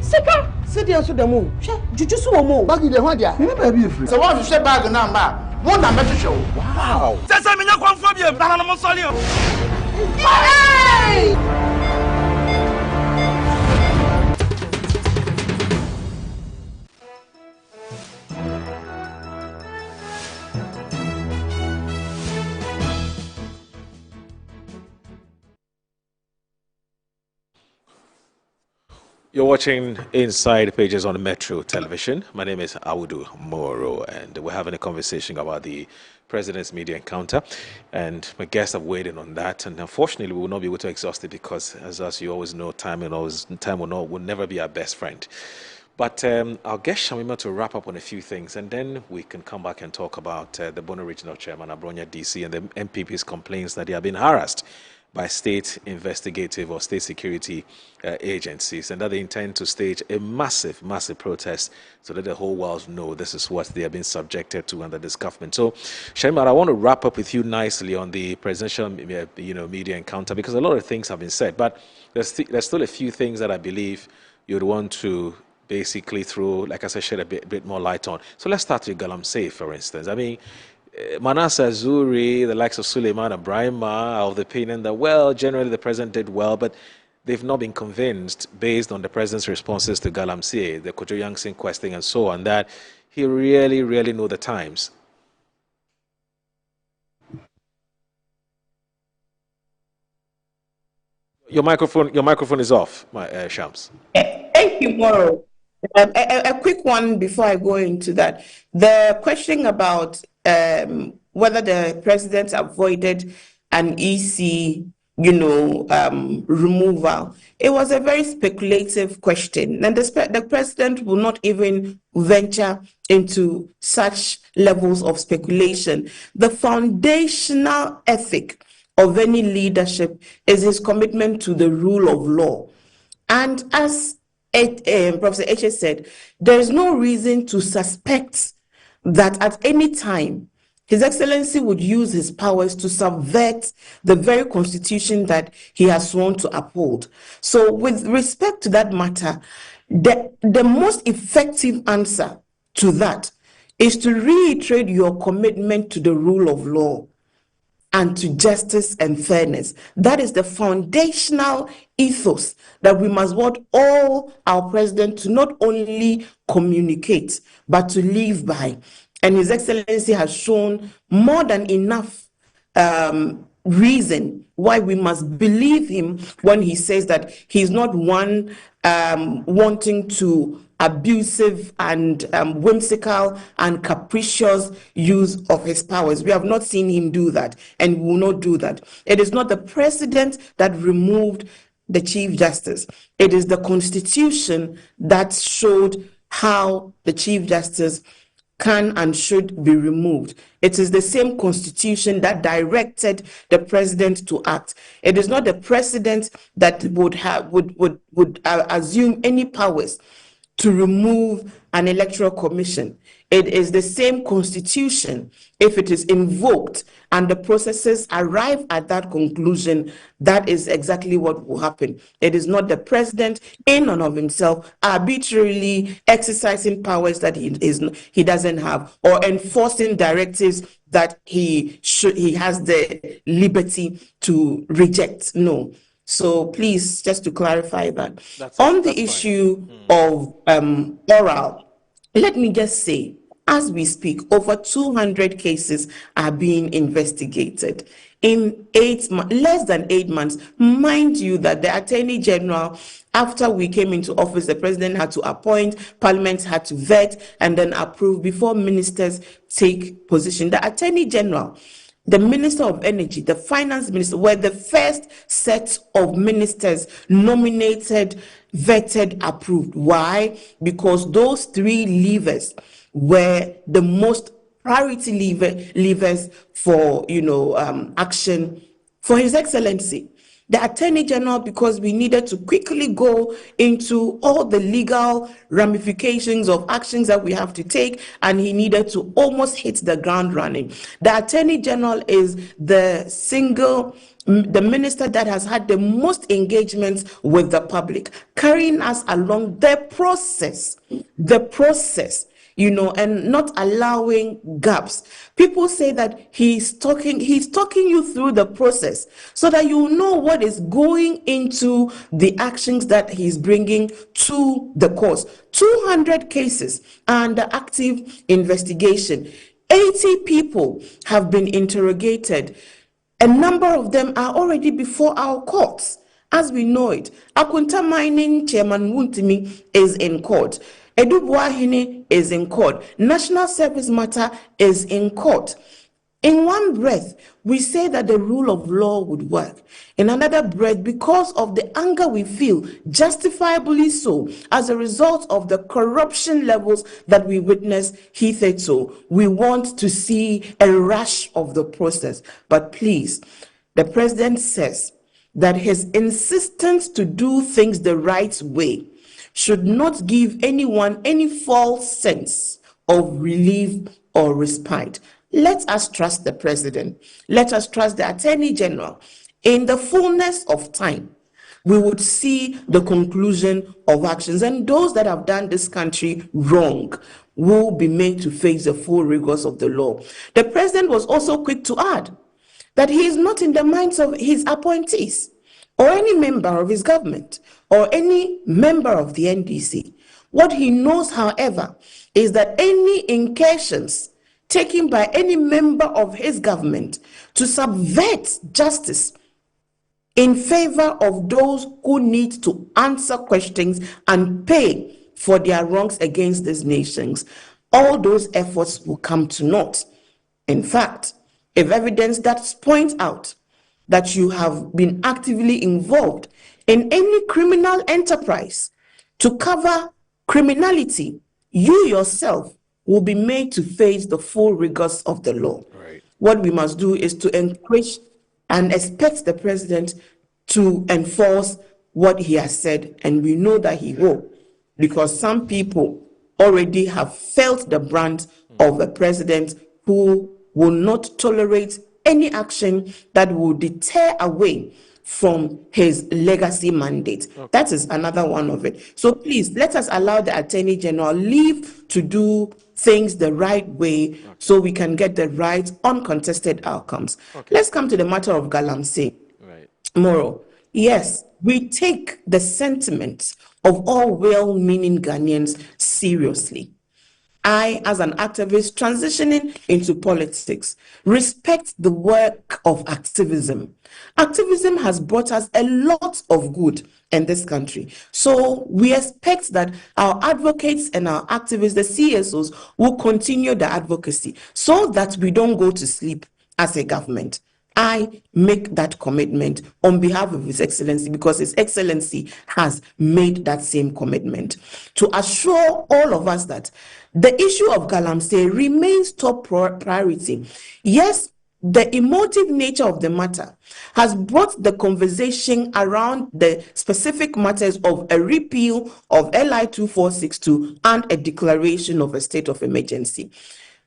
Sika, sidi aso demo. Hwe, juju so wo mo. Bag de ho dia. Me ba bi efri. So one hwe bag na ma. Wo na me hwe wo. Wow. Sasa me nya kwamfo biem na na mo sole o. Hey! You're watching Inside Pages on Metro Television. My name is Audu Moro, and we're having a conversation about the President's media encounter. And my guests have weighed in on that. And unfortunately, we will not be able to exhaust it because, as you always know, time will never be our best friend. But I'll get Shamima to wrap up on a few things, and then we can come back and talk about the Bono Regional Chairman, Abronya DC, and the MPP's complaints that they have been harassed by state investigative or state security agencies, and that they intend to stage a massive, massive protest so that the whole world know this is what they have been subjected to under this government. So, Shamima, I want to wrap up with you nicely on the presidential media encounter, because a lot of things have been said, but there's still a few things that I believe you'd want to basically throw, like I said, shed a bit more light on. So let's start with Galamsey, for instance. I mean, Manasseh Zuri, the likes of Suleiman Ibrahima, are of the opinion that, well, generally the president did well, but they've not been convinced, based on the president's responses to Galamsey, the Kojo Yangsin question, and so on, that he really, really knows the times. Your microphone is off, Shams. Thank you, Moro. A quick one before I go into that. The question about whether the president avoided an EC, removal. It was a very speculative question, and the president will not even venture into such levels of speculation. The foundational ethic of any leadership is his commitment to the rule of law. And as Professor Eche said, there is no reason to suspect that at any time His Excellency would use his powers to subvert the very constitution that he has sworn to uphold. So with respect to that matter, the most effective answer to that is to reiterate your commitment to the rule of law and to justice and fairness. That is the foundational ethos that we must want all our president to not only communicate, but to live by. And His Excellency has shown more than enough reason why we must believe him when he says that he's not one wanting to abusive and whimsical and capricious use of his powers. We have not seen him do that, and will not do that. It is not the president that removed the Chief Justice. It is the Constitution that showed how the Chief Justice can and should be removed. It is the same constitution that directed the president to act. It is not the president that would assume any powers to remove an electoral commission. It is the same constitution. If it is invoked and the processes arrive at that conclusion, that is exactly what will happen. It is not the president in and of himself arbitrarily exercising powers that he doesn't have, or enforcing directives that he has the liberty to reject. No. So please, just to clarify that. On the issue of oral, let me just say, as we speak, over 200 cases are being investigated. In less than 8 months, mind you that the Attorney General, after we came into office, the president had to appoint, Parliament had to vet, and then approve before ministers take position. The Attorney General, the Minister of Energy, the Finance Minister were the first set of ministers nominated, vetted, approved. Why? Because those three levers were the most priority levers for action for His Excellency. The Attorney General, because we needed to quickly go into all the legal ramifications of actions that we have to take, and he needed to almost hit the ground running. The Attorney General is the minister that has had the most engagements with the public, carrying us along the process, and not allowing gaps. People say that he's talking you through the process so that you know what is going into the actions that he's bringing to the courts. 200 cases are under active investigation. 80 people have been interrogated. A number of them are already before our courts. As we know it, Akunta Mining Chairman Wuntimi is in court. Edu Buahini is in court. National Service Matter is in court. In one breath, we say that the rule of law would work. In another breath, because of the anger we feel, justifiably so, as a result of the corruption levels that we witness hitherto, we want to see a rush of the process. But please, the president says that his insistence to do things the right way should not give anyone any false sense of relief or respite. Let us trust the president. Let us trust the attorney general. In the fullness of time, we would see the conclusion of actions, and those that have done this country wrong will be made to face the full rigors of the law. The president was also quick to add that he is not in the minds of his appointees or any member of his government or any member of the NDC. What he knows, however, is that any incursions taken by any member of his government to subvert justice in favor of those who need to answer questions and pay for their wrongs against these nations, all those efforts will come to naught. In fact, if evidence that points out that you have been actively involved in any criminal enterprise to cover criminality, you yourself will be made to face the full rigors of the law. Right. What we must do is to encourage and expect the president to enforce what he has said, and we know that he will, because some people already have felt the brunt of a president who will not tolerate any action that will deter away from his legacy mandate. Okay. That is another one of it. So please, let us allow the Attorney General leave to do things the right way, okay, so we can get the right uncontested outcomes. Okay. Let's come to the matter of Galamsey. Right. Moro. Yes, we take the sentiments of all well-meaning Ghanaians seriously. I, as an activist transitioning into politics, respect the work of activism. Activism has brought us a lot of good in this country. So we expect that our advocates and our activists, the CSOs, will continue the advocacy so that we don't go to sleep as a government. I make that commitment on behalf of His Excellency, because His Excellency has made that same commitment to assure all of us that the issue of Galamsey remains top priority. Yes, the emotive nature of the matter has brought the conversation around the specific matters of a repeal of LI 2462 and a declaration of a state of emergency.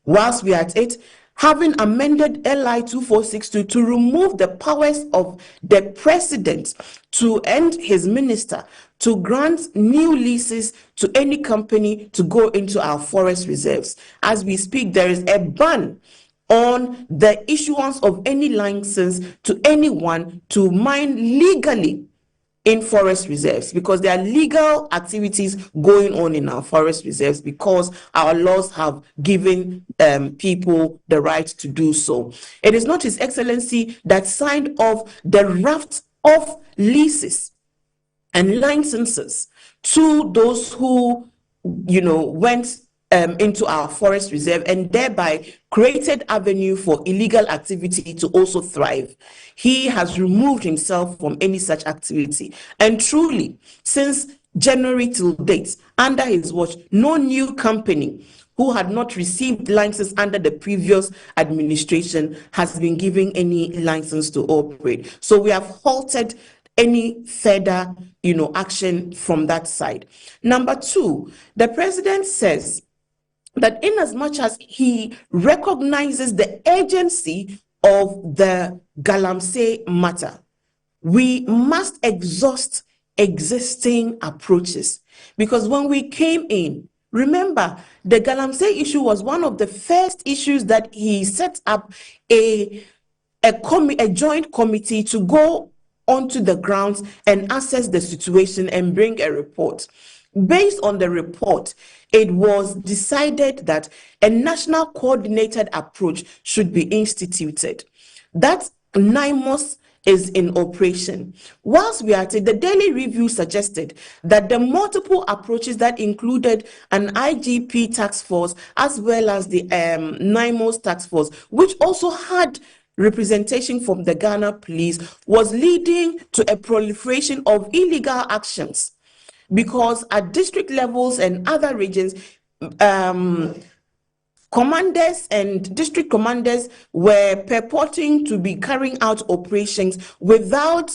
Whilst we are at it, having amended LI 2462 to remove the powers of the president to end his minister, to grant new leases to any company to go into our forest reserves. As we speak, there is a ban on the issuance of any license to anyone to mine legally in forest reserves, because there are legal activities going on in our forest reserves because our laws have given people the right to do so. It is not His Excellency that signed off the raft of leases and licenses to those who, went into our forest reserve and thereby created avenue for illegal activity to also thrive. He has removed himself from any such activity. And truly, since January till date, under his watch, no new company who had not received license under the previous administration has been given any license to operate. So we have halted any further, action from that side. Number two, the president says that in as much as he recognizes the urgency of the Galamsey matter, we must exhaust existing approaches. Because when we came in, remember, the Galamsey issue was one of the first issues that he set up a joint committee to go onto the grounds and assess the situation and bring a report. Based on the report, it was decided that a national coordinated approach should be instituted. That NIMOS is in operation. Whilst we are at it, the daily review suggested that the multiple approaches that included an IGP task force as well as the NIMOS task force, which also had representation from the Ghana police, was leading to a proliferation of illegal actions, because at district levels and other regions, commanders and district commanders were purporting to be carrying out operations without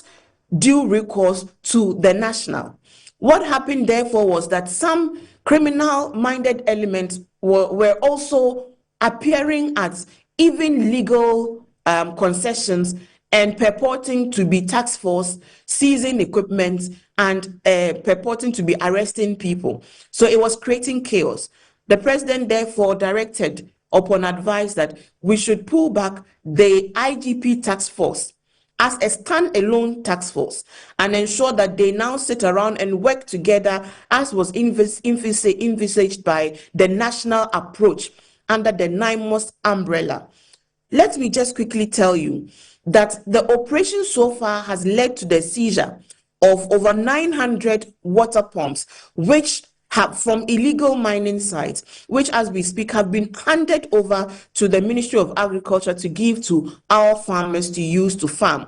due recourse to the national. What happened, therefore, was that some criminal-minded elements were also appearing at even legal concessions and purporting to be task force, seizing equipment, and purporting to be arresting people. So it was creating chaos. The president therefore directed upon advice that we should pull back the IGP task force as a standalone task force and ensure that they now sit around and work together as was envisaged by the national approach under the NIMOS umbrella. Let me just quickly tell you that the operation so far has led to the seizure of over 900 water pumps, which have from illegal mining sites, which as we speak have been handed over to the Ministry of Agriculture to give to our farmers to use to farm.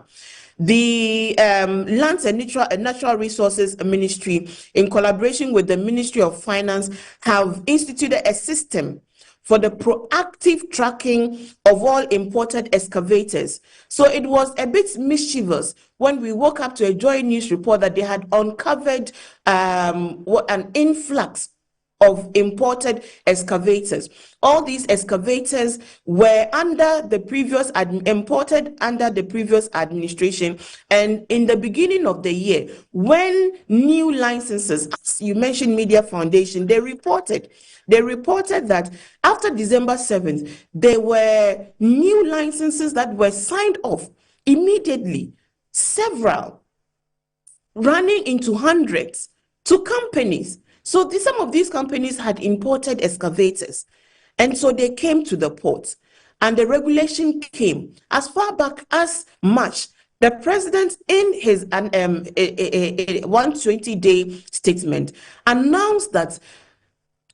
The Lands and Natural Resources Ministry, in collaboration with the Ministry of Finance, have instituted a system for the proactive tracking of all imported excavators. So it was a bit mischievous when we woke up to a Joy News report that they had uncovered an influx of imported excavators. All these excavators were under the previous imported under the previous administration, and in the beginning of the year, when new licenses, as you mentioned, Media Foundation, they reported that after December 7th, there were new licenses that were signed off immediately, several running into hundreds to companies. So some of these companies had imported excavators, and so they came to the port, and the regulation came as far back as March. The president, in his 120-day statement, announced that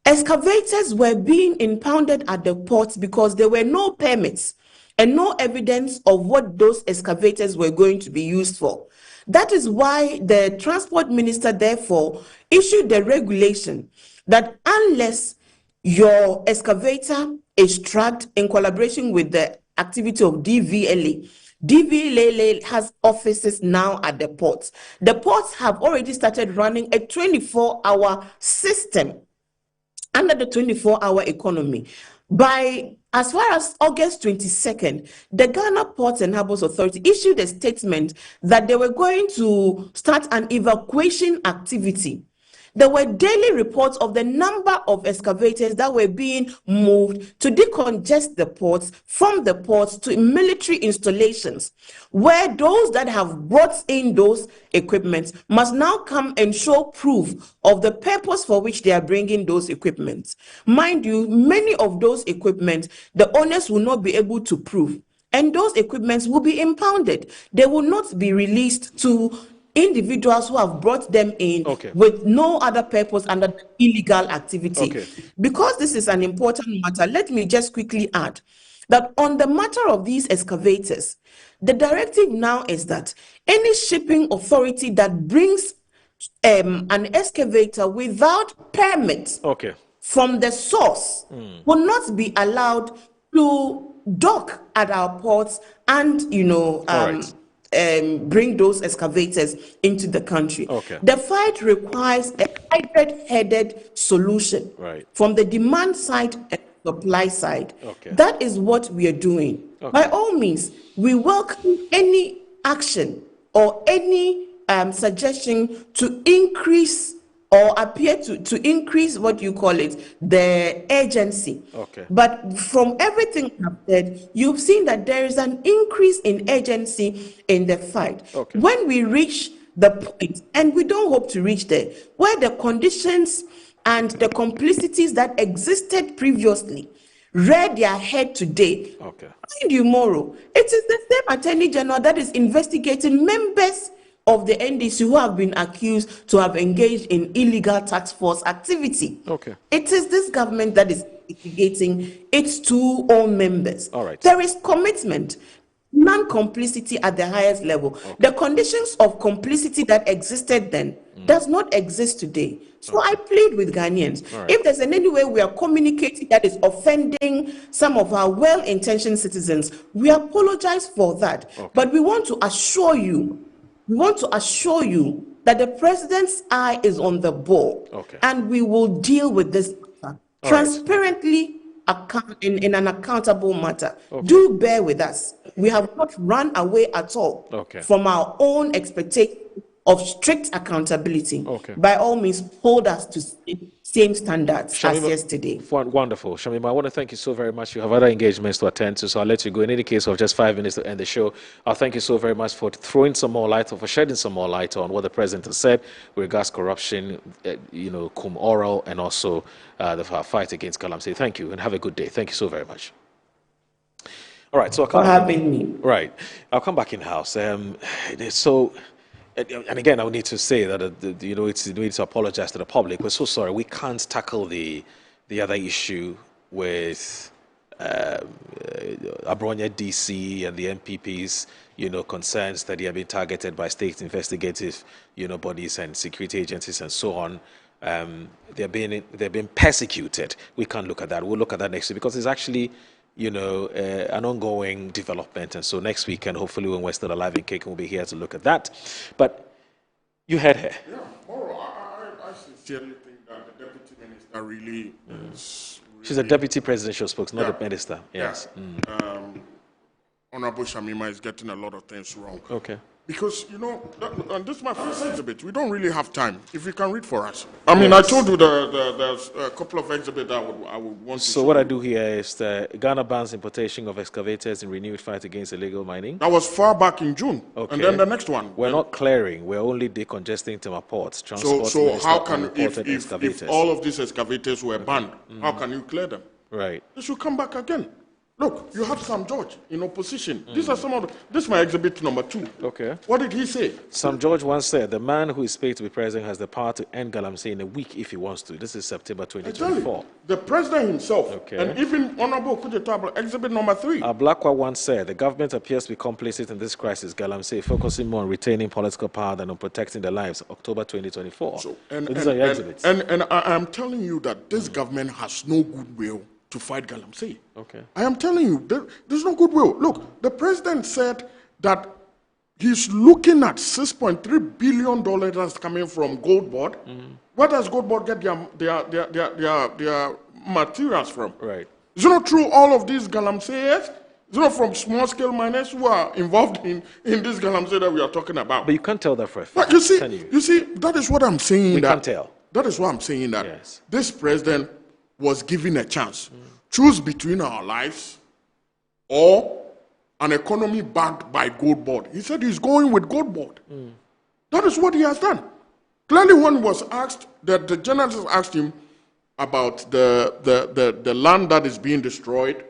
excavators were being impounded at the ports because there were no permits and no evidence of what those excavators were going to be used for. That is why the transport minister therefore issued the regulation that unless your excavator is tracked in collaboration with the activity of DVLA, DVLA has offices now at the ports. The ports have already started running a 24-hour system under the 24-hour economy. By as far as August 22nd, the Ghana Ports and Harbours Authority issued a statement that they were going to start an evacuation activity. There were daily reports of the number of excavators that were being moved to decongest the ports from the ports to military installations, where those that have brought in those equipments must now come and show proof of the purpose for which they are bringing those equipments. Mind you, many of those equipments, the owners will not be able to prove, and those equipments will be impounded. They will not be released to individuals who have brought them in with no other purpose under illegal activity. Because this is an important matter, let me just quickly add that on the matter of these excavators, the directive now is that any shipping authority that brings an excavator without permit from the source will not be allowed to dock at our ports and, bring those excavators into the country. The fight requires a hybrid-headed solution from the demand side and supply side. That is what we are doing. By all means, we welcome any action or any suggestion to increase or appear to increase what you call it, the urgency. But from everything I've said, you've seen that there is an increase in urgency in the fight. When we reach the point, and we don't hope to reach there, where the conditions and the complicities that existed previously rear their head today. Okay. Mind you, Moro, it is the same Attorney General that is investigating members of the NDC who have been accused to have engaged in illegal task force activity. Okay. It is this government that is investigating its two own members. All right. There is commitment, non-complicity at the highest level. Okay. The conditions of complicity that existed then does not exist today. So I plead with Ghanaians. Right. If there's in any way we are communicating that is offending some of our well-intentioned citizens, we apologize for that. Okay. But we want to assure you that the president's eye is on the ball. Okay. And we will deal with this transparently in an accountable matter. Okay. Do bear with us. We have not run away at all from our own expectation of strict accountability. Okay. By all means, hold us to same standards as yesterday. Wonderful. Shamima, I want to thank you so very much. You have other engagements to attend to, so I'll let you go. In any case of just 5 minutes to end the show, I'll thank you so very much for throwing some more light, or for shedding some more light on what the president has said with regards to corruption, cum oral, and also the fight against Galamsey. Thank you, and have a good day. Thank you so very much. All right, so I'll come for having me. Right. I'll come back in-house. And again, I would need to say that we need to apologize to the public. We're so sorry. We can't tackle the other issue with Abronya DC and the MPP's concerns that they have been targeted by state investigative bodies and security agencies and so on. They're being persecuted. We can't look at that. We'll look at that next week because it's actually an ongoing development. And so next week, and hopefully when we're still alive and kicking, we'll be here to look at that. But you heard her. Yeah, Moro, I sincerely think that the deputy minister really is... She's a deputy presidential spokesman, not a minister. Yes. Yeah. Honorable Shamima is getting a lot of things wrong. Okay. Because, and this is my first exhibit, we don't really have time. If you can read for us. I mean, I told you there's a couple of exhibits that I would want to So what I do here is Ghana bans importation of excavators in renewed fight against illegal mining. That was far back in June. Okay. And then the next one. We're not clearing, we're only decongesting Tema ports. So how can, if all of these excavators were banned, how can you clear them? Right. They should come back again. Look, you have Sam George in opposition. These are some of this is my exhibit number 2. Okay. What did he say? Sam George once said, the man who is paid to be president has the power to end Galamsey in a week if he wants to. This is September 2024. The president himself, and even Honorable Kujetable, exhibit number 3. Ablakwa once said, the government appears to be complicit in this crisis, Galamsey, focusing more on retaining political power than on protecting the lives. October 2024. So these are your exhibits. And I'm telling you that this government has no goodwill to fight Galamsey. Okay. I am telling you, there's no goodwill. Look, the president said that he's looking at $6.3 billion that's coming from Gold Board. Where does Gold Board get their materials from? Right. Is it not true all of these Galamseyers? Is it not from small-scale miners who are involved in this Galamsey that we are talking about? But you can't tell that for a fact. But you see, that is what I'm saying. We can't tell. That is what I'm saying, that this president was given a chance. Choose between our lives or an economy backed by Gold Board. He said he's going with Gold Board. That is what he has done. Clearly, when was asked, the journalist asked him about the land that is being destroyed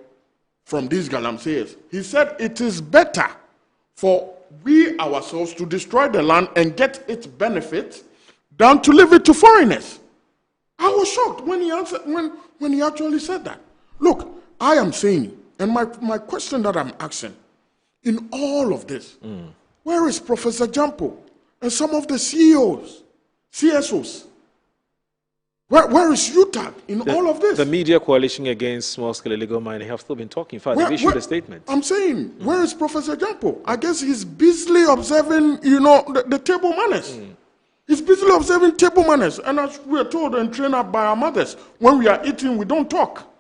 from these Galamseyers, he said it is better for we ourselves to destroy the land and get its benefits than to leave it to foreigners. I was shocked when he answered, when he actually said that. Look, I am saying, and my question that I'm asking, in all of this, where is Professor Jampo and some of the CEOs, CSOs? Where is UTAG in all of this? The media coalition against small-scale illegal mining have still been talking. In fact, they've issued a statement. I'm saying, where is Professor Jampo? I guess he's busily observing, the table manners. He's busily observing table manners. And as we are told and trained up by our mothers, when we are eating, we don't talk.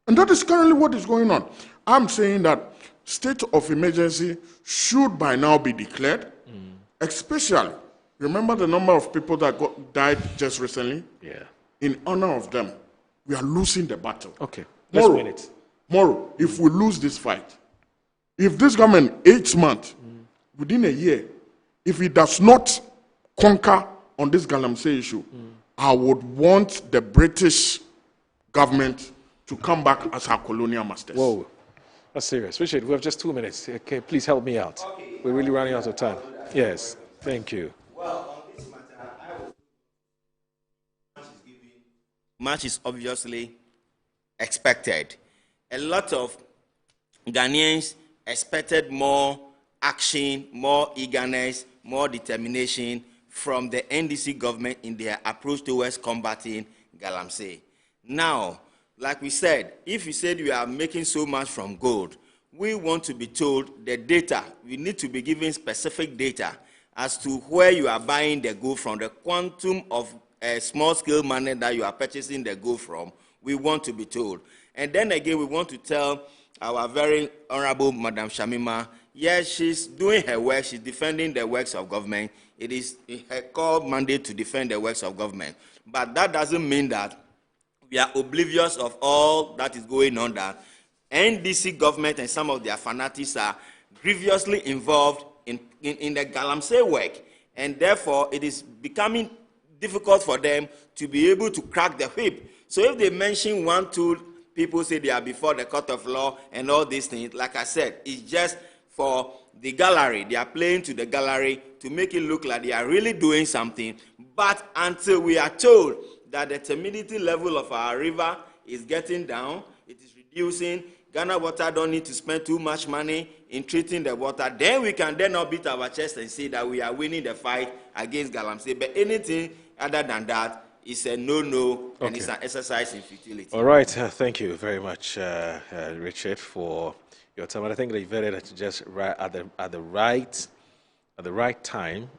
And that is currently what is going on. I'm saying that state of emergency should by now be declared, especially, remember the number of people that died just recently? Yeah. In honor of them, we are losing the battle. Okay, let's win it. Tomorrow, if we lose this fight, if this government 8 months, within a year, if it does not conquer on this Galamsey issue, I would want the British government to come back as our colonial masters. Whoa, that's serious. Richard, we have just 2 minutes. Okay, please help me out. Okay. We're really running out of time. Yes, thank you. Well, on this matter, much is obviously expected. A lot of Ghanaians expected more action, more eagerness, more determination from the NDC government in their approach towards combating Galamsey. Now, like we said, if you said you are making so much from gold, we want to be told the data. We need to be given specific data as to where you are buying the gold from, the quantum of small-scale money that you are purchasing the gold from. We want to be told. And then again, we want to tell our very honorable Madam Shamima, yes, she's doing her work. She's defending the works of government. It is her core mandate to defend the works of government. But that doesn't mean that we are oblivious of all that is going on, that NDC government and some of their fanatics are grievously involved in the Galamsey work. And therefore, it is becoming difficult for them to be able to crack the whip. So if they mention one tool, people say they are before the court of law and all these things. Like I said, it's just for the gallery. They are playing to the gallery to make it look like they are really doing something. But until we are told that the timidity level of our river is getting down, it is reducing, Ghana Water don't need to spend too much money in treating the water, then we can then not beat our chest and say that we are winning the fight against Galamsey. But anything other than that is a no-no, and it's an exercise in futility. All right, thank you very much, Richard, for your time. And I think that you've vetted it just right at the right time,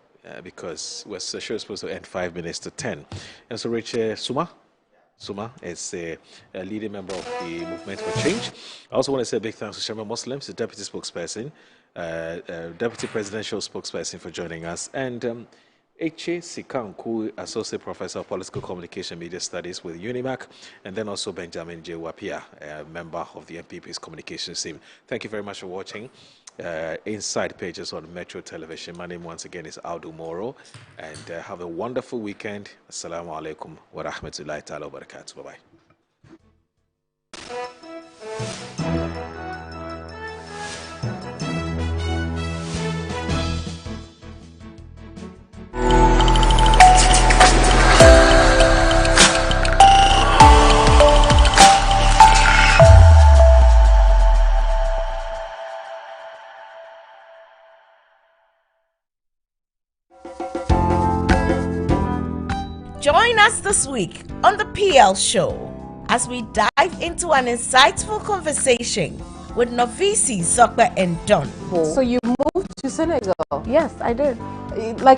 because the show is supposed to end 5 minutes to 10. And so, Richard Suma is a leading member of the Movement for Change. I also want to say a big thanks to Shema Muslims, the deputy spokesperson, deputy presidential spokesperson, for joining us, and Eche Sikanku, Associate Professor of Political Communication Media Studies with UNIMAC, and then also Benjamin J. Wapia, a member of the MPP's communications team. Thank you very much for watching Inside Pages on Metro Television. My name once again is Audu Moro, and have a wonderful weekend. Assalamu alaikum wa rahmatullahi ta'ala wa barakatuh. Bye-bye. Join us this week on the PL Show as we dive into an insightful conversation with Novisi, Sokpa, and Don. So you moved to Senegal? Yes, I did. Like